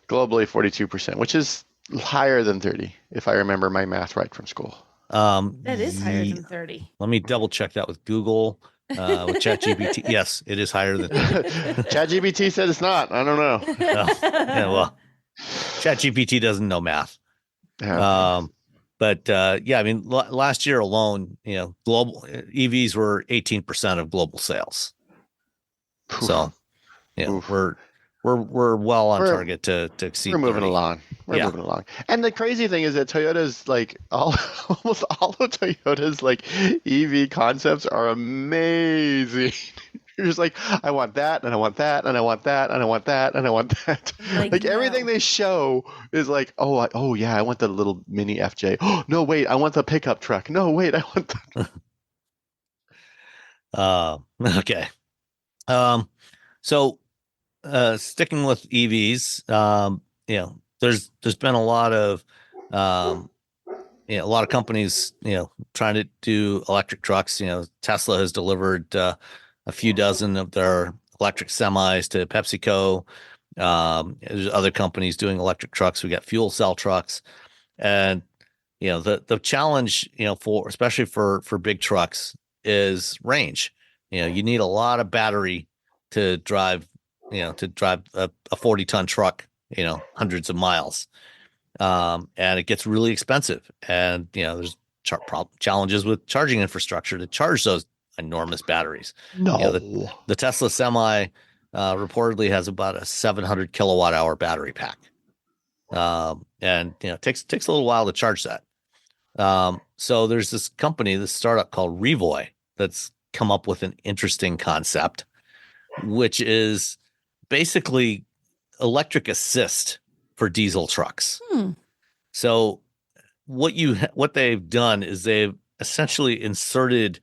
globally 42%, which is higher than 30, if I remember my math right from school. That is higher than 30. Let me double check that with Google. With ChatGPT, yes, it is higher than 30. ChatGPT said it's not. I don't know. Yeah, well, ChatGPT doesn't know math. Yeah. But last year alone, global EVs were 18% of global sales. Oof. So, we're well on target to exceed. We're moving 30. along. We're moving along. And the crazy thing is that Toyota's almost all of Toyota's EV concepts are amazing. You're just like, I want that, and I want that, and I want that, and I want that, and I want that. Everything they show is like, oh yeah, I want the little mini FJ. Oh no, wait, I want the pickup truck. No, wait, I want that. Okay. So sticking with EVs, there's been a lot of companies, trying to do electric trucks. Tesla has delivered a few dozen of their electric semis to PepsiCo. There's other companies doing electric trucks. We got fuel cell trucks, and the challenge, especially for big trucks, is range. You need a lot of battery to drive a 40-ton truck, hundreds of miles. And it gets really expensive. And, there's challenges with charging infrastructure to charge those enormous batteries. No. The Tesla Semi reportedly has about a 700 kilowatt hour battery pack. And, it takes a little while to charge that. So there's this company, this startup called Revoy, that's come up with an interesting concept, which is basically electric assist for diesel trucks. So what they've done is they've essentially inserted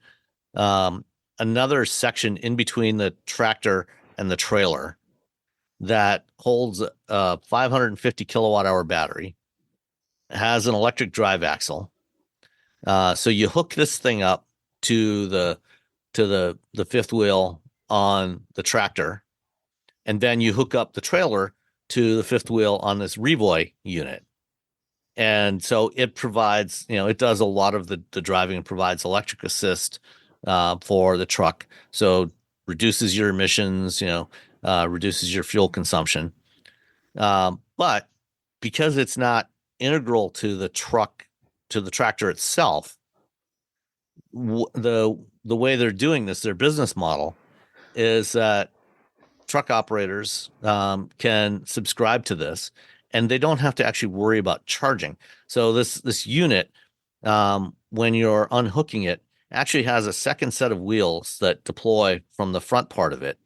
another section in between the tractor and the trailer that holds a 550 kilowatt hour battery, has an electric drive axle. So you hook this thing up to the fifth wheel on the tractor, and then you hook up the trailer to the fifth wheel on this Revoy unit. And so it provides, it does a lot of the driving and provides electric assist for the truck. So reduces your emissions, reduces your fuel consumption. But because it's not integral to the tractor itself, the way they're doing this, their business model is that truck operators can subscribe to this, and they don't have to actually worry about charging. So this unit, when you're unhooking it, actually has a second set of wheels that deploy from the front part of it.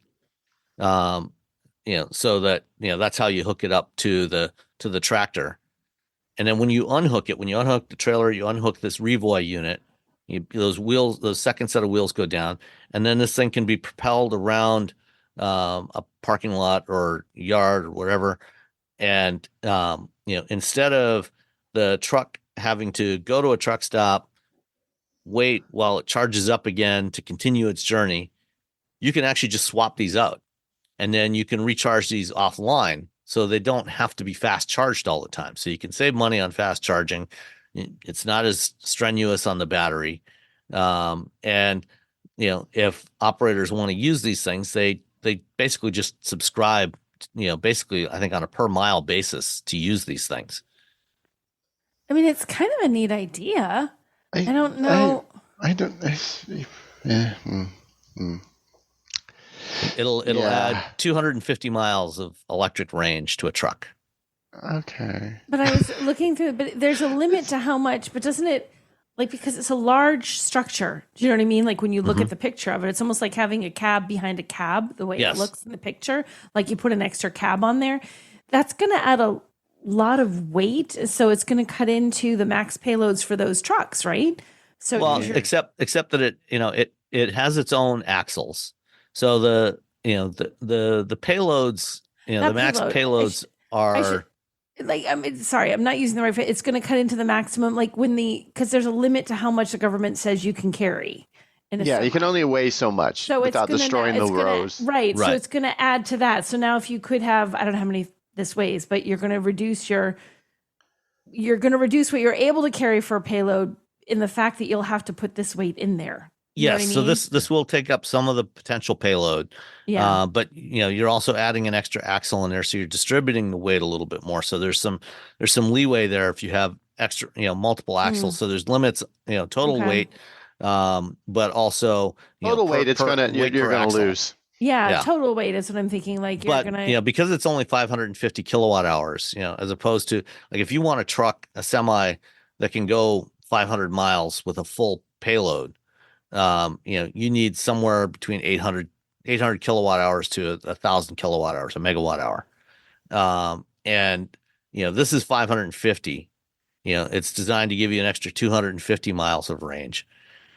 So that that's how you hook it up to the tractor. And then when you unhook the trailer, you unhook this Revoy unit. Those second set of wheels go down, and then this thing can be propelled around a parking lot or yard or whatever. And instead of the truck having to go to a truck stop, wait while it charges up again to continue its journey, you can actually just swap these out, and then you can recharge these offline, so they don't have to be fast charged all the time. So you can save money on fast charging. It's not as strenuous on the battery. And if operators want to use these things, they basically just subscribe, basically, I think on a per mile basis to use these things. I mean, it's kind of a neat idea. I don't know. It'll add 250 miles of electric range to a truck. Okay. But I was looking through, but there's a limit to how much, but doesn't it, because it's a large structure, do you know what I mean? Like when you look at the picture of it, it's almost like having a cab behind a cab, the way it looks in the picture, like you put an extra cab on there. That's going to add a lot of weight. So it's going to cut into the max payloads for those trucks, right? So except that it has its own axles. So the payloads, the max payloads are sorry, I'm not using the right phrase. It's going to cut into the maximum, because there's a limit to how much the government says you can carry. You can only weigh so much without destroying the rows. Right. So it's going to add to that. So now if you could have, I don't know how many this weighs, but you're going to reduce what you're able to carry for a payload in the fact that you'll have to put this weight in there. Yes, so this will take up some of the potential payload. Yeah. But you're also adding an extra axle in there, so you're distributing the weight a little bit more. So there's some leeway there if you have extra, multiple axles. So there's limits, total weight, but also total weight. You're gonna lose. Yeah, total weight is what I'm thinking. Because it's only 550 kilowatt hours, as opposed to if you want a semi that can go 500 miles with a full payload. You need somewhere between 800 kilowatt hours to 1,000 kilowatt hours, a megawatt hour. And this is 550. It's designed to give you an extra 250 miles of range.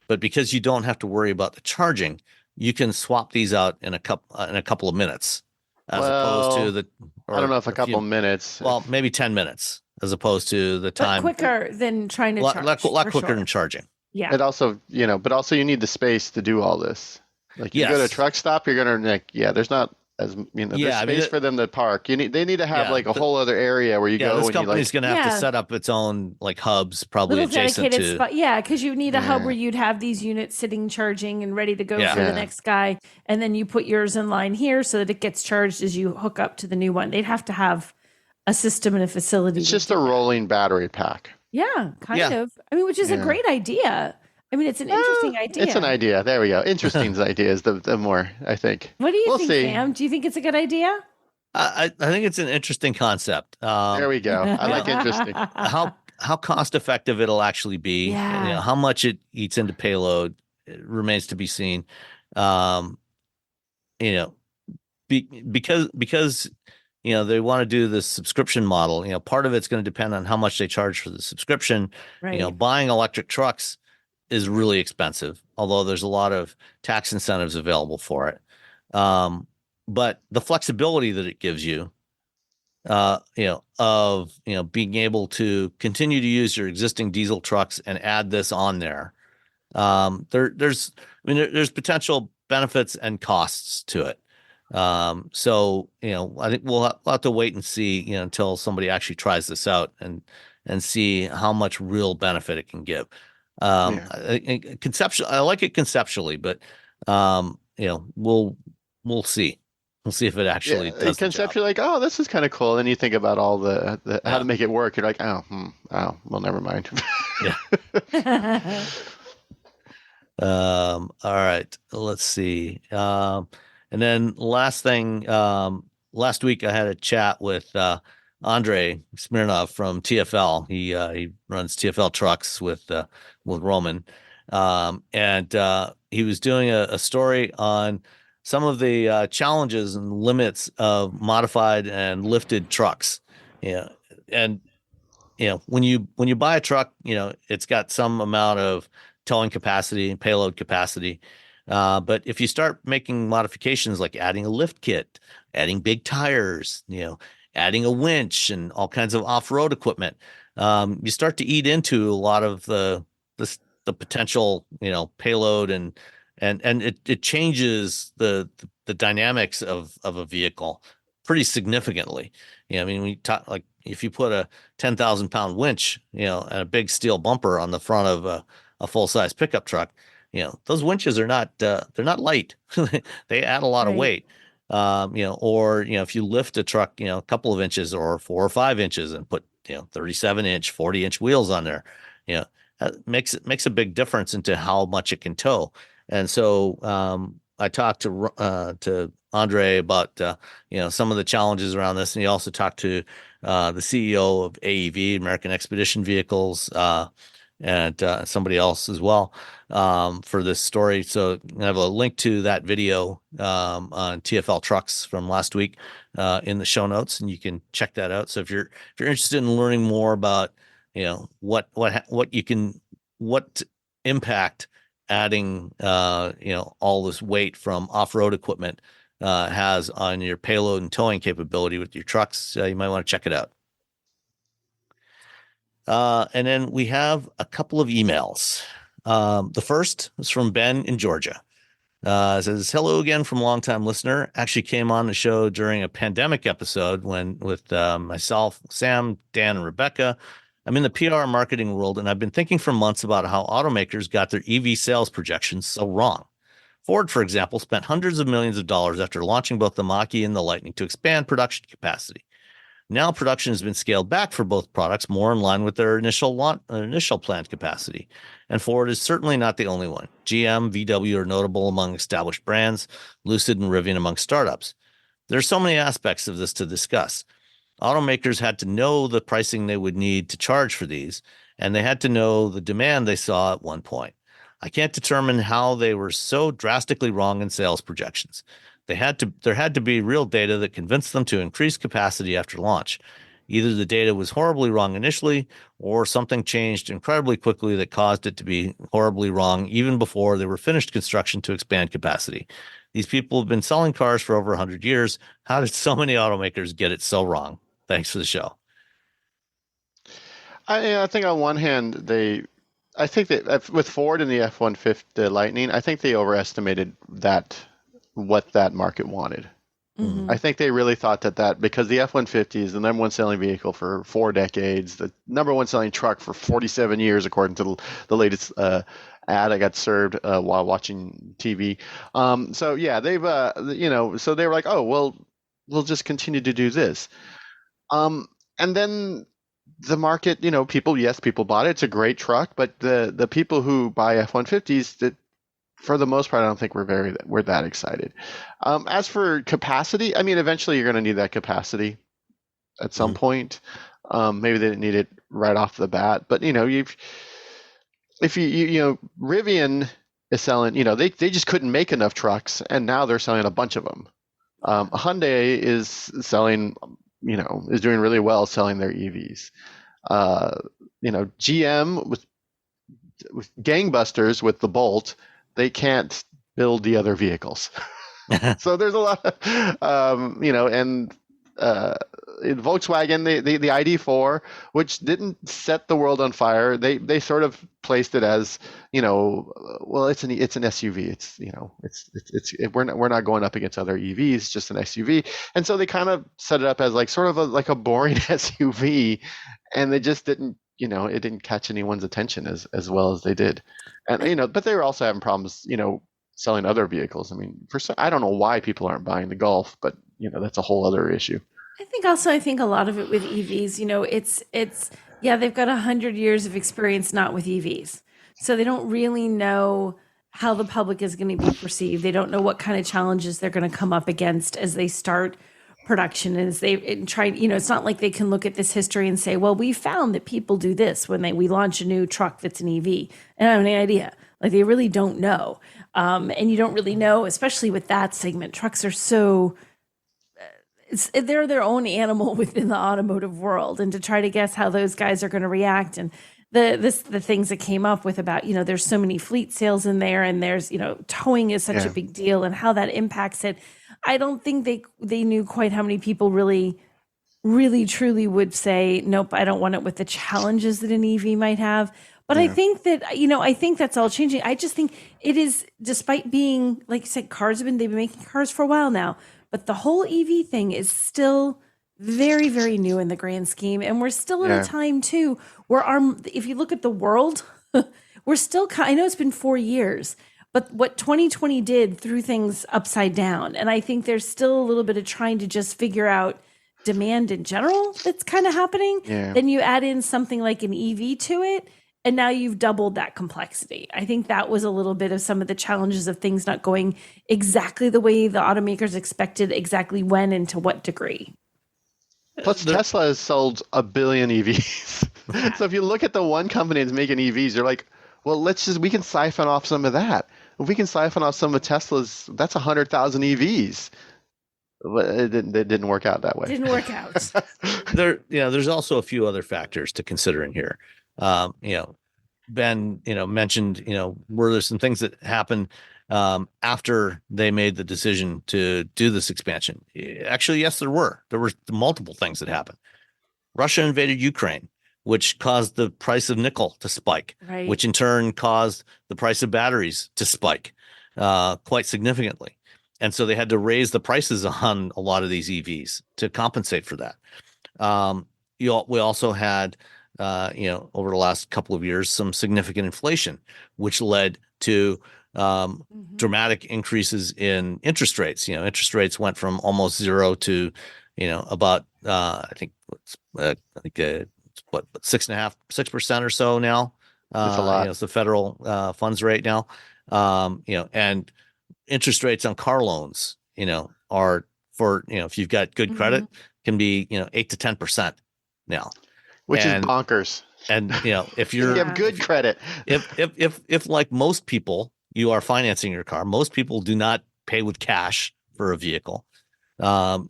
But because you don't have to worry about the charging, you can swap these out in a couple of minutes, opposed to I don't know if a couple of minutes. Well, maybe 10 minutes, as opposed to the time. Quicker than trying to charge. A lot quicker than charging. Yeah. It also, but also you need the space to do all this. You go to a truck stop, you're gonna there's not as there's space for them to park. They need to have a whole other area where you go. This company's gonna have to set up its own hubs, probably adjacent to. Because you need a hub where you'd have these units sitting, charging, and ready to go for the next guy, and then you put yours in line here so that it gets charged as you hook up to the new one. They'd have to have a system and a facility. It's just a rolling battery pack. Yeah, kind of. I mean, which is a great idea. I mean, it's an interesting idea. It's an idea. There we go. Interesting idea is the more, I think. What do you think, Sam? Do you think it's a good idea? I think it's an interesting concept. There we go. I like interesting. how cost effective it'll actually be. Yeah. How much it eats into payload, it remains to be seen. Um, you know, because they want to do this subscription model. Part of it's going to depend on how much they charge for the subscription. Right. Buying electric trucks is really expensive, although there's a lot of tax incentives available for it. But the flexibility that it gives you, being able to continue to use your existing diesel trucks and add this on there. There's potential benefits and costs to it. So I think we'll have to wait and see, until somebody actually tries this out and see how much real benefit it can give. I like it conceptually, but we'll see. We'll see if it actually does the job. Conceptually, like, oh, this is kind of cool. And you think about all the how to make it work. You're like, well, never mind. Yeah. All right. Let's see. And then last thing, last week I had a chat with Andrey Smirnov from TFL. He runs TFL trucks with Roman, and he was doing a story on some of the challenges and limits of modified and lifted trucks. And when you buy a truck, it's got some amount of towing capacity and payload capacity. But if you start making modifications like adding a lift kit, adding big tires, adding a winch and all kinds of off-road equipment, you start to eat into a lot of the potential, payload and it changes the dynamics of a vehicle pretty significantly. We talk, like, if you put a 10,000 pound winch, and a big steel bumper on the front of a full size pickup truck, those winches are not, they're not light. They add a lot of weight. Or if you lift a truck, a couple of inches or 4 or 5 inches and put, 37-inch, 40-inch wheels on there, that makes a big difference into how much it can tow. And so I talked to Andrey about some of the challenges around this, and he also talked to the CEO of AEV, American Expedition Vehicles, and somebody else as well for this story. So I have a link to that video on TFL Trucks from last week in the show notes, and you can check that out. So if you're interested in learning more about what impact adding all this weight from off-road equipment has on your payload and towing capability with your trucks, you might want to check it out. And then we have a couple of emails. The first is from Ben in Georgia. It says, hello again from longtime listener. Actually came on the show during a pandemic episode with myself, Sam, Dan, and Rebecca. I'm in the PR marketing world, and I've been thinking for months about how automakers got their EV sales projections so wrong. Ford, for example, spent hundreds of millions of dollars after launching both the Mach-E and the Lightning to expand production capacity. Now production has been scaled back for both products, more in line with their initial planned capacity. And Ford is certainly not the only one. GM, VW are notable among established brands, Lucid and Rivian among startups. There are so many aspects of this to discuss. Automakers had to know the pricing they would need to charge for these, and they had to know the demand they saw at one point. I can't determine how they were so drastically wrong in sales projections. There had to be real data that convinced them to increase capacity after launch. Either the data was horribly wrong initially, or something changed incredibly quickly that caused it to be horribly wrong even before they were finished construction to expand capacity. These people have been selling cars for over 100 years. How did so many automakers get it so wrong? Thanks for the show. I think on one hand, I think that with Ford and the F-150, the Lightning, I think they overestimated what that market wanted. Mm-hmm. I think they really thought that because the F-150 is the number one selling vehicle for 4 decades, the number one selling truck for 47 years, according to the latest ad I got served while watching TV. So yeah, they've so they were like, oh well, we'll just continue to do this. And then the market, people bought it. It's a great truck, but the people who buy F-150s, that for the most part, I don't think we're that excited. As for capacity, I mean, eventually you're going to need that capacity at some point. Maybe they didn't need it right off the bat, but if you Rivian is selling, they just couldn't make enough trucks, and now they're selling a bunch of them. Hyundai is selling, is doing really well selling their EVs. GM with gangbusters with the Bolt, they can't build the other vehicles. So there's a lot of, and Volkswagen, the ID4, which didn't set the world on fire, they sort of placed it as, well, it's an SUV. We're not going up against other EVs, just an SUV. And so they kind of set it up as like sort of like a boring SUV, and they just didn't, it didn't catch anyone's attention as well as they did. And, but they were also having problems, selling other vehicles. I mean, I don't know why people aren't buying the Golf, but that's a whole other issue. I think a lot of it with EVs, it's they've got 100 years of experience not with EVs. So they don't really know how the public is going to be perceived. They don't know what kind of challenges they're going to come up against as they start production, and as they try, it's not like they can look at this history and say, well, we found that people do this when we launch a new truck that's an EV. And I have any idea. Like, they really don't know. And you don't really know, especially with that segment. Trucks are so, they're their own animal within the automotive world. And to try to guess how those guys are going to react, and the things that came up with about, there's so many fleet sales in there, and there's, towing is such a big deal, and how that impacts it. I don't think they knew quite how many people really, really, truly would say, nope, I don't want it, with the challenges that an EV might have. But I think that, I think that's all changing. I just think it is, despite being, like you said, they've been making cars for a while now, but the whole EV thing is still very, very new in the grand scheme. And we're still at a time too, where if you look at the world, we're still, I know it's been 4 years, but what 2020 did threw things upside down. And I think there's still a little bit of trying to just figure out demand in general that's kind of happening. Yeah. Then you add in something like an EV to it, and now you've doubled that complexity. I think that was a little bit of some of the challenges of things not going exactly the way the automakers expected, exactly when and to what degree. Plus, Tesla has sold 1 billion EVs. So if you look at the one company that's making EVs, you're like, well, we can siphon off some of that. If we can siphon off some of Tesla's, that's 100,000 EVs. It didn't work out that way. Didn't work out. There's also a few other factors to consider in here. Ben, mentioned, were there some things that happened after they made the decision to do this expansion? Actually, yes, there were. There were multiple things that happened. Russia invaded Ukraine, which caused the price of nickel to spike, right, which in turn caused the price of batteries to spike quite significantly. And so they had to raise the prices on a lot of these EVs to compensate for that. We also had, over the last couple of years, some significant inflation, which led to dramatic increases in interest rates. Interest rates went from almost zero to, about I think 6.5% or so now. That's a lot. It's the federal funds rate now. And interest rates on car loans, are for, if you've got good credit, can be, 8 to 10% now. Which is bonkers. And, if you have good credit, if like most people, you are financing your car, most people do not pay with cash for a vehicle. So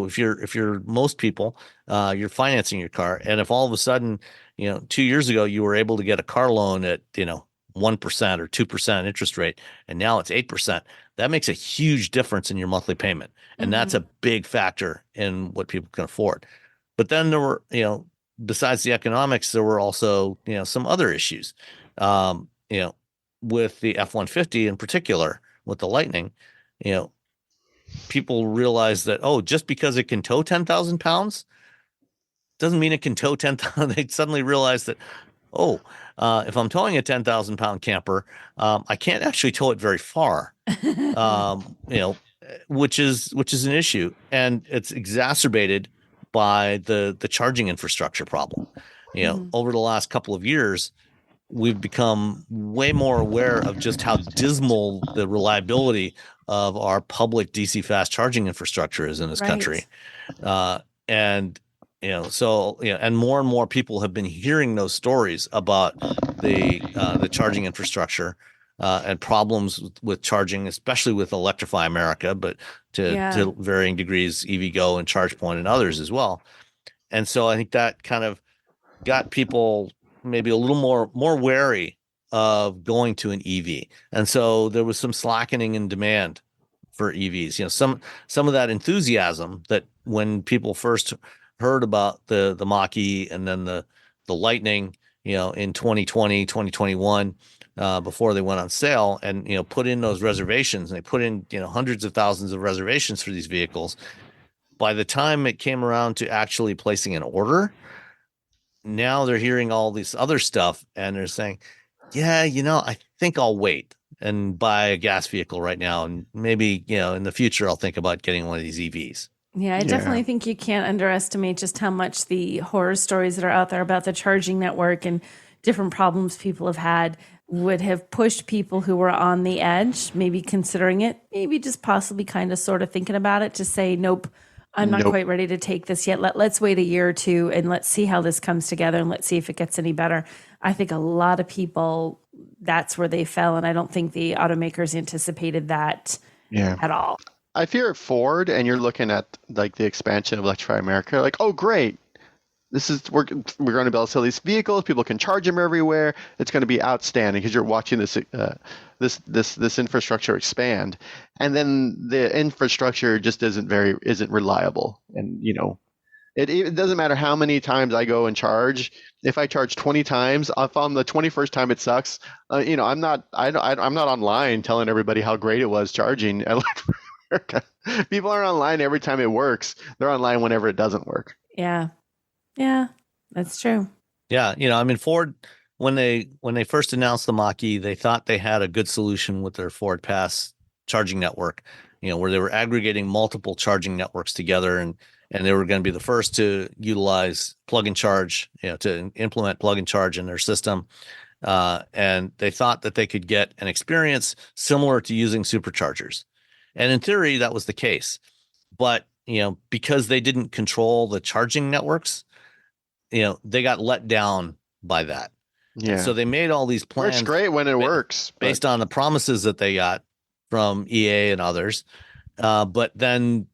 if you're most people, you're financing your car. And if all of a sudden, 2 years ago, you were able to get a car loan at, 1% or 2% interest rate, and now it's 8%, that makes a huge difference in your monthly payment. And that's a big factor in what people can afford. But then there were, besides the economics, there were also, some other issues, with the F-150 in particular, with the Lightning, people realized that, just because it can tow 10,000 pounds doesn't mean it can tow 10,000. They suddenly realized that, if I'm towing a 10,000 pound camper, I can't actually tow it very far, which is an issue. And it's exacerbated by the charging infrastructure problem. Over the last couple of years, we've become way more aware of just how dismal the reliability of our public DC fast charging infrastructure is in this country. And and more people have been hearing those stories about the charging infrastructure and problems with charging, especially with Electrify America, but to varying degrees, EVgo and ChargePoint and others as well. And so I think that kind of got people maybe a little more wary of going to an EV. And so there was some slackening in demand for EVs. Some of that enthusiasm that when people first heard about the Mach-E and then the Lightning, in 2020, 2021, before they went on sale, and put in those reservations, and they put in hundreds of thousands of reservations for these vehicles. By the time it came around to actually placing an order, now they're hearing all this other stuff and they're saying, yeah, I think I'll wait and buy a gas vehicle right now, and maybe in the future I'll think about getting one of these EVs. Yeah, I definitely think you can't underestimate just how much the horror stories that are out there about the charging network and different problems people have had would have pushed people who were on the edge, maybe considering it, maybe just possibly kind of sort of thinking about it, to say, nope, I'm not quite ready to take this yet. Let's wait a year or two and let's see how this comes together and let's see if it gets any better. I think a lot of people, that's where they fell. And I don't think the automakers anticipated that at all. I fear Ford, and you're looking at like the expansion of Electrify America, like, oh, great. We're going to be able to sell these vehicles. People can charge them everywhere. It's going to be outstanding because you're watching this infrastructure expand, and then the infrastructure just isn't reliable. And it doesn't matter how many times I go and charge. If I charge 20 times, if on the 21st time it sucks, I'm not online telling everybody how great it was charging at Electrify America. People aren't online every time it works. They're online whenever it doesn't work. Yeah, that's true. Yeah, Ford, when they first announced the Mach-E, they thought they had a good solution with their Ford Pass charging network, where they were aggregating multiple charging networks together, and they were going to be the first to utilize plug and charge, to implement plug and charge in their system. And they thought that they could get an experience similar to using superchargers. And in theory, that was the case. But, because they didn't control the charging networks, they got let down by that. Yeah. And so they made all these plans. Works great when it works. Based on the promises that they got from EA and others. But then,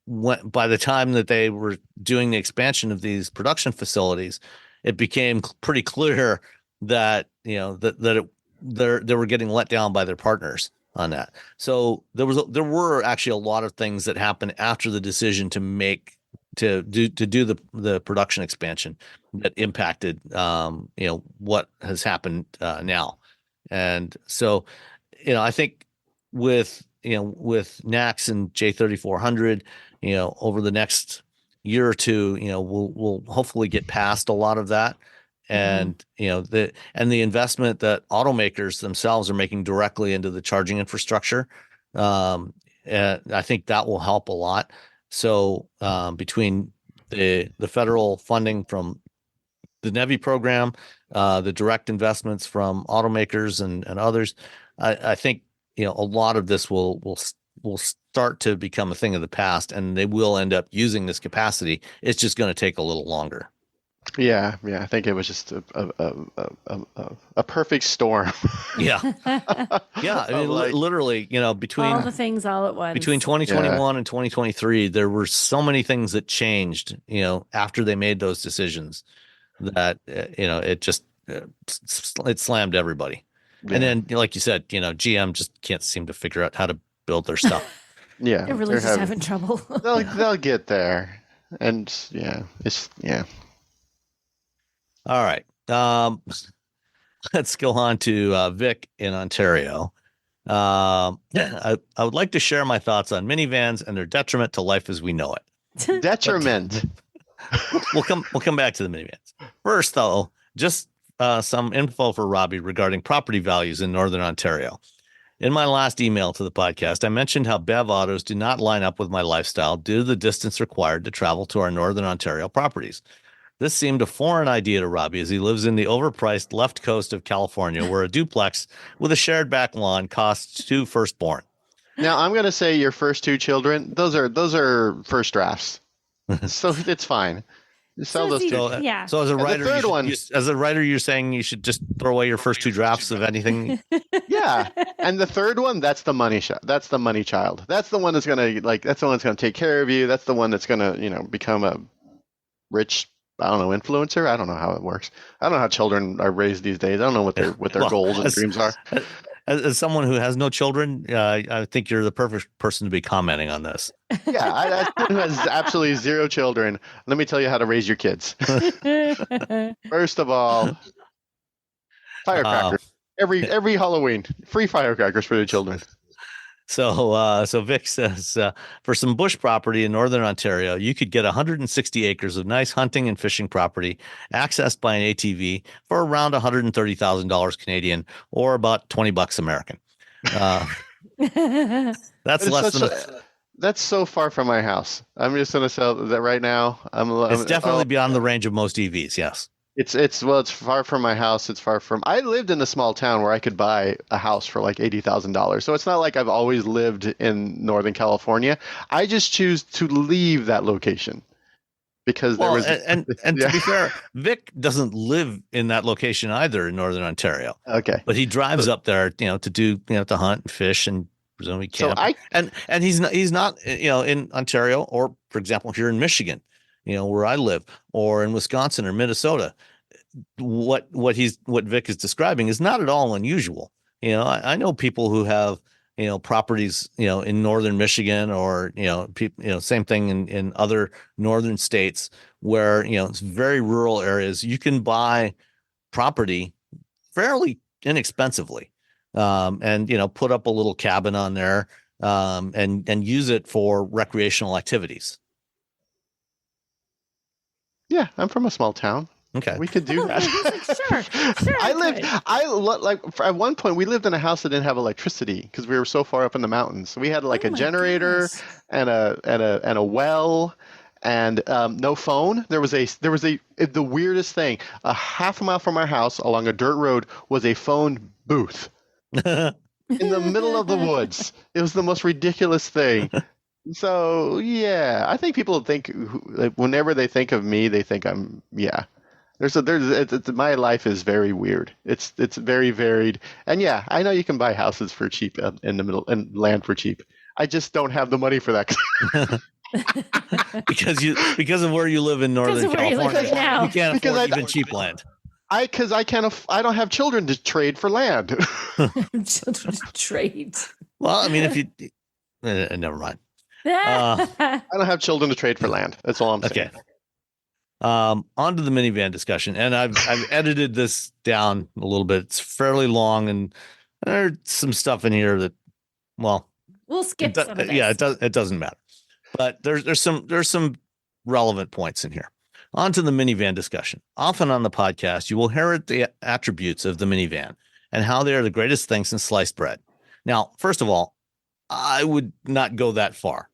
by the time that they were doing the expansion of these production facilities, it became pretty clear that, that they were getting let down by their partners on that. So there were actually a lot of things that happened after the decision to do the production expansion that impacted what has happened now. And so I think with NACS and J3400, over the next year or two, we'll hopefully get past a lot of that. And the investment that automakers themselves are making directly into the charging infrastructure, and I think that will help a lot. So between the federal funding from the NEVI program, the direct investments from automakers and others, I think a lot of this will start to become a thing of the past, and they will end up using this capacity. It's just going to take a little longer. Yeah. I think it was just a perfect storm. Yeah. Literally, between all the things all at once. Between 2021 and 2023, there were so many things that changed, after they made those decisions, that it just it slammed everybody. Yeah. And then, like you said, GM just can't seem to figure out how to build their stuff. Yeah, they're really just having trouble. they'll get there, and All right. Let's go on to Vic in Ontario. I would like to share my thoughts on minivans and their detriment to life as we know it. Detriment. We'll come back to the minivans. First, though, just some info for Robbie regarding property values in Northern Ontario. In my last email to the podcast, I mentioned how BEV autos do not line up with my lifestyle due to the distance required to travel to our Northern Ontario properties. This seemed a foreign idea to Robbie, as he lives in the overpriced left coast of California, where a duplex with a shared back lawn costs 2 firstborn. Now, I'm going to say your first 2 children, those are first drafts. So it's fine. You sell those two. So as a writer, the third one, as a writer, you're saying you should just throw away your first 2 drafts of anything. Yeah, and the third one, that's the money shot. That's the money child. That's the one that's gonna That's the one that's gonna take care of you. That's the one that's gonna become a rich, I don't know, influencer. I don't know how it works. I don't know how children are raised these days. I don't know what their goals and dreams are. As someone who has no children, I think you're the perfect person to be commenting on this. Yeah, as someone who has absolutely 0 children, let me tell you how to raise your kids. First of all, firecrackers. Every Halloween, free firecrackers for the children. So Vic says, for some bush property in northern Ontario, you could get 160 acres of nice hunting and fishing property accessed by an ATV for around $130,000 Canadian, or about $20 American. That's less than. That's so far from my house. I'm just going to sell that right now. It's definitely beyond the range of most EVs. Yes. It's far from my house. It's far from. I lived in a small town where I could buy a house for like $80,000. So it's not like I've always lived in Northern California. I just choose to leave that location because there was. And to be fair, Vic doesn't live in that location either in Northern Ontario. Okay, but he drives up there, to do, to hunt and fish and presumably camp. So and he's not in Ontario, or for example here in Michigan, where I live, or in Wisconsin or Minnesota. What Vic is describing is not at all unusual. I know people who have properties in northern Michigan, or same thing in other northern states where it's very rural areas. You can buy property fairly inexpensively, and put up a little cabin on there, and use it for recreational activities. Yeah, I'm from a small town. Okay, we could do that. Sure. At one point we lived in a house that didn't have electricity because we were so far up in the mountains. So we had a generator and a well and no phone. There was the weirdest thing. A half a mile from our house along a dirt road was a phone booth in the middle of the woods. It was the most ridiculous thing. So yeah, I think people think whenever they think of me, they think I'm my life is very weird. It's very varied, and yeah, I know you can buy houses for cheap in the middle and land for cheap. I just don't have the money for that. because of where you live in Northern California, you can't afford even cheap land. I don't have children to trade for land. Children to trade. Well, I mean, if you never mind. I don't have children to trade for land. That's all I'm saying. Okay. On to the minivan discussion, and I've edited this down a little bit. It's fairly long, and there's some stuff in here that, well, we'll skip some of this. Yeah, it doesn't matter. But there's some relevant points in here. On to the minivan discussion. Often on the podcast, you will inherit the attributes of the minivan and how they are the greatest thing since sliced bread. Now, first of all, I would not go that far.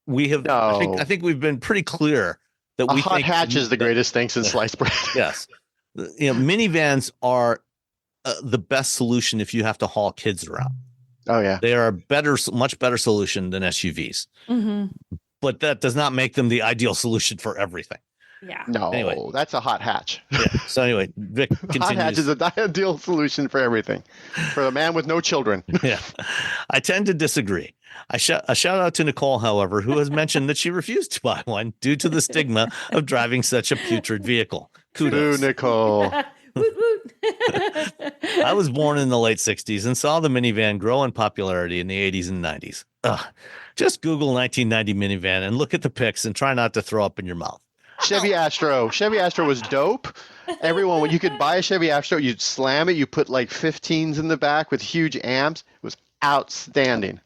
We have. No. I think we've been pretty clear that we hot think hatch is the greatest thing since sliced bread. Yes, minivans are the best solution if you have to haul kids around. Oh yeah, they are a much better solution than SUVs. Mm-hmm. But that does not make them the ideal solution for everything. Yeah. No, anyway, that's a hot hatch. Yeah. So anyway, Vic continues. Hot hatch is the ideal solution for everything, for a man with no children. Yeah, I tend to disagree. A shout out to Nicole, however, who has mentioned that she refused to buy one due to the stigma of driving such a putrid vehicle. Kudos, Nicole. Woot woot. I was born in the late 60s and saw the minivan grow in popularity in the 80s and 90s. Just Google 1990 minivan and look at the pics and try not to throw up in your mouth. Chevy Astro. Chevy Astro was dope. Everyone, when you could buy a Chevy Astro, you'd slam it. You put like 15s in the back with huge amps. It was outstanding.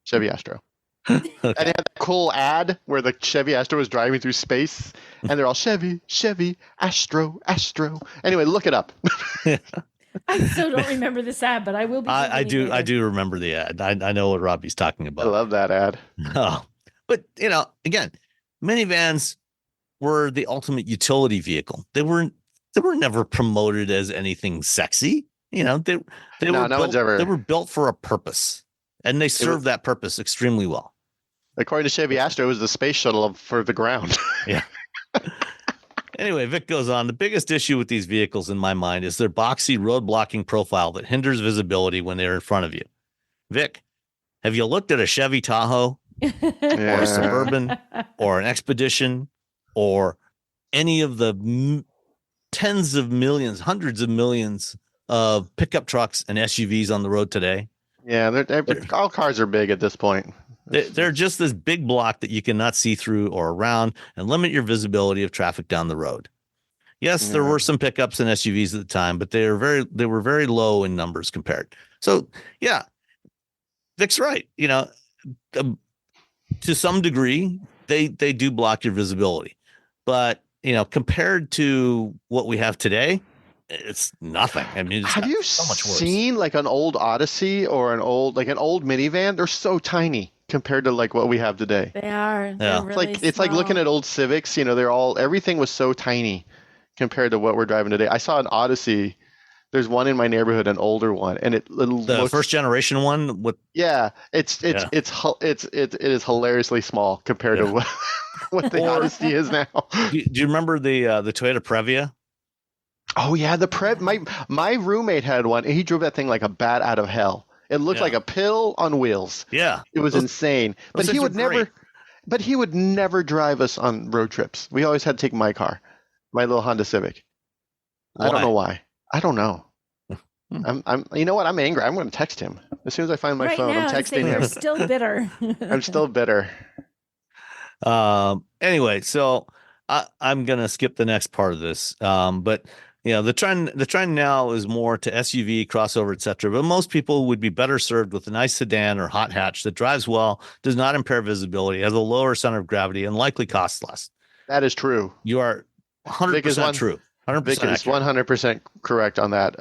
Chevy Astro. Okay. And they had that cool ad where the Chevy Astro was driving through space, and they're all Chevy, Astro. Anyway, look it up. I still don't remember this ad, but I will be. I do remember the ad. I know what Robbie's talking about. I love that ad. Oh, but again, minivans were the ultimate utility vehicle. They were never promoted as anything sexy. They were built for a purpose, and they served that purpose extremely well. According to Chevy Astro, it was the space shuttle for the ground. Yeah. Anyway, Vic goes on. The biggest issue with these vehicles in my mind is their boxy road blocking profile that hinders visibility when they're in front of you. Vic, have you looked at a Chevy Tahoe or a Suburban or an Expedition or any of the tens of millions, hundreds of millions of pickup trucks and SUVs on the road today? Yeah, all cars are big at this point. They're just this big block that you cannot see through or around and limit your visibility of traffic down the road. Yes, there were some pickups and SUVs at the time, but they were very low in numbers compared. So yeah, Vic's right. You know, to some degree, they do block your visibility, but you know, compared to what we have today, it's nothing. I mean, have you so much worse. seen like an old Odyssey or an old minivan? They're so tiny compared to like what we have today. They are. Yeah. They're really It's like looking at old Civics. You know, everything was so tiny compared to what we're driving today. I saw an Odyssey. There's one in my neighborhood, an older one, and it looks, first generation one with it is hilariously small compared to what the Odyssey is now. Do you remember the Toyota Previa? Oh yeah, my roommate had one, and he drove that thing like a bat out of hell. It looked like a pill on wheels. Yeah, it was insane. But he would never drive us on road trips. We always had to take my car, my little Honda Civic. Why? I don't know why. I don't know. I'm. You know what? I'm angry. I'm going to text him as soon as I find my phone. I'm texting him. You're still bitter. I'm still bitter. Anyway, so I'm going to skip the next part of this. But you know, the trend now is more to SUV, crossover, etc. But most people would be better served with a nice sedan or hot hatch that drives well, does not impair visibility, has a lower center of gravity, and likely costs less. That is true. You are 100% true. 100% Vic is 100% correct on that.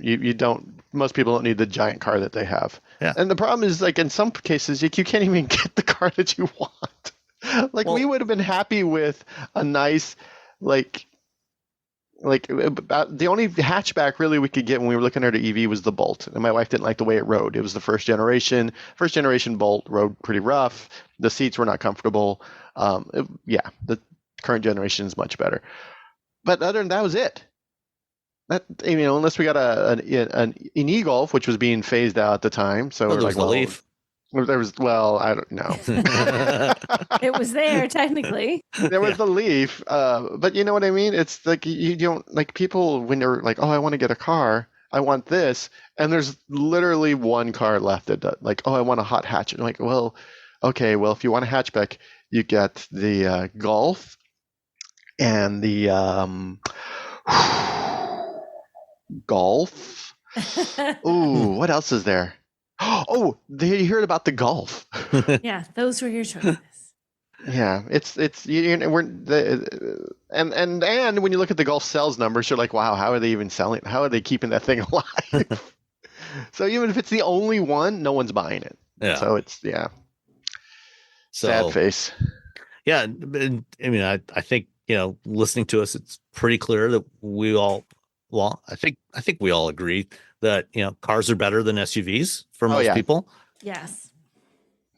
You don't. Most people don't need the giant car that they have. Yeah. And the problem is, like in some cases, you can't even get the car that you want. We would have been happy with a nice, the only hatchback really we could get when we were looking at our EV was the Bolt, and my wife didn't like the way it rode. It was the first generation Bolt, rode pretty rough. The seats were not comfortable. The current generation is much better. But other than that was it. Unless we got an e-Golf, which was being phased out at the time. So there was the Leaf. There was, I don't know. It was there technically. There was the Leaf, but you know what I mean. It's like you don't like people when they're like, oh, I want to get a car, I want this, and there's literally one car left that does, like, oh, I want a hot hatch. And I'm like, well, okay, if you want a hatchback, you get the Golf and the Golf. Ooh, what else is there? Oh, you heard about the Golf? Yeah, those were your choices. Yeah, and when you look at the Golf sales numbers, you're like, wow, how are they even selling? How are they keeping that thing alive? So even if it's the only one, no one's buying it. Yeah. So it's sad face. Yeah, I mean, I think listening to us, it's pretty clear that I think we all agree that cars are better than SUVs for most people. Yes.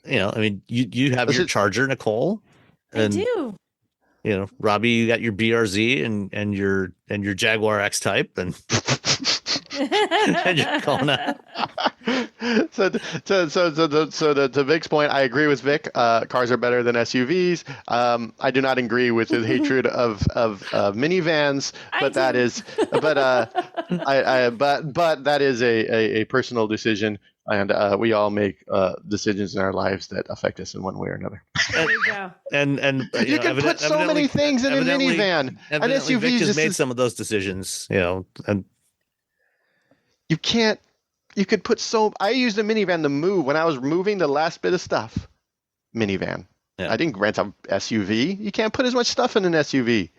I mean, you have your Charger, Nicole. And, I do. Robbie, you got your BRZ and your Jaguar X-Type and and your Kona. So to Vic's point, I agree with Vic. Cars are better than SUVs. I do not agree with his hatred of minivans, but that is a personal decision, and we all make decisions in our lives that affect us in one way or another. There you go. And you can put so many things in a minivan. An SUV Vic has made some of those decisions, and you can't. You could put I used a minivan to move when I was moving the last bit of stuff. Minivan. Yeah. I didn't rent a SUV. You can't put as much stuff in an SUV.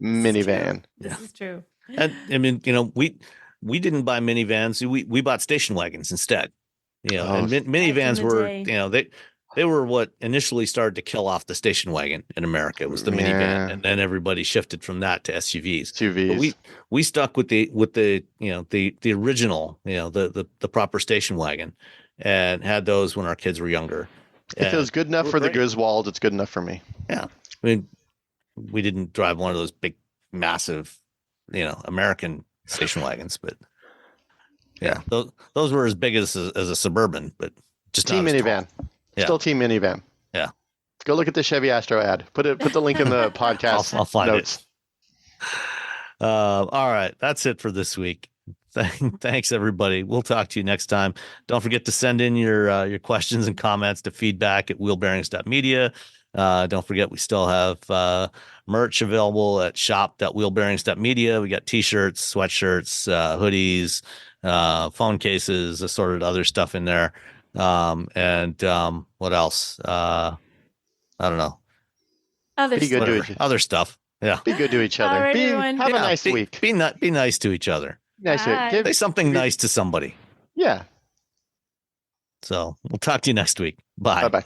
Minivan. This is true. And I mean, we didn't buy minivans. We bought station wagons instead. And minivans were, they were what initially started to kill off the station wagon in America. It was the minivan, and then everybody shifted from that to SUVs. But we stuck with the original, the proper station wagon, and had those when our kids were younger. If it was good enough for the Griswolds, it's good enough for me. Yeah. I mean, we didn't drive one of those big, massive, American station wagons, but yeah, those were as big as a Suburban, but just team minivan. Yeah. Still team minivan. Yeah. Go look at the Chevy Astro ad. Put the link in the podcast. I'll find notes. it. All right, that's it for this week. Thanks everybody. We'll talk to you next time. Don't forget to send in your questions and comments to feedback@wheelbearings.media. Don't forget we still have merch available at shop.wheelbearings.media. We got t-shirts, sweatshirts, hoodies, phone cases, assorted other stuff in there. And what else? I don't know. Other stuff. Yeah. Be good to each other. All right, everyone. Have a nice week. Be nice to each other. Nice. Say something nice to somebody. Yeah. So we'll talk to you next week. Bye. Bye-bye.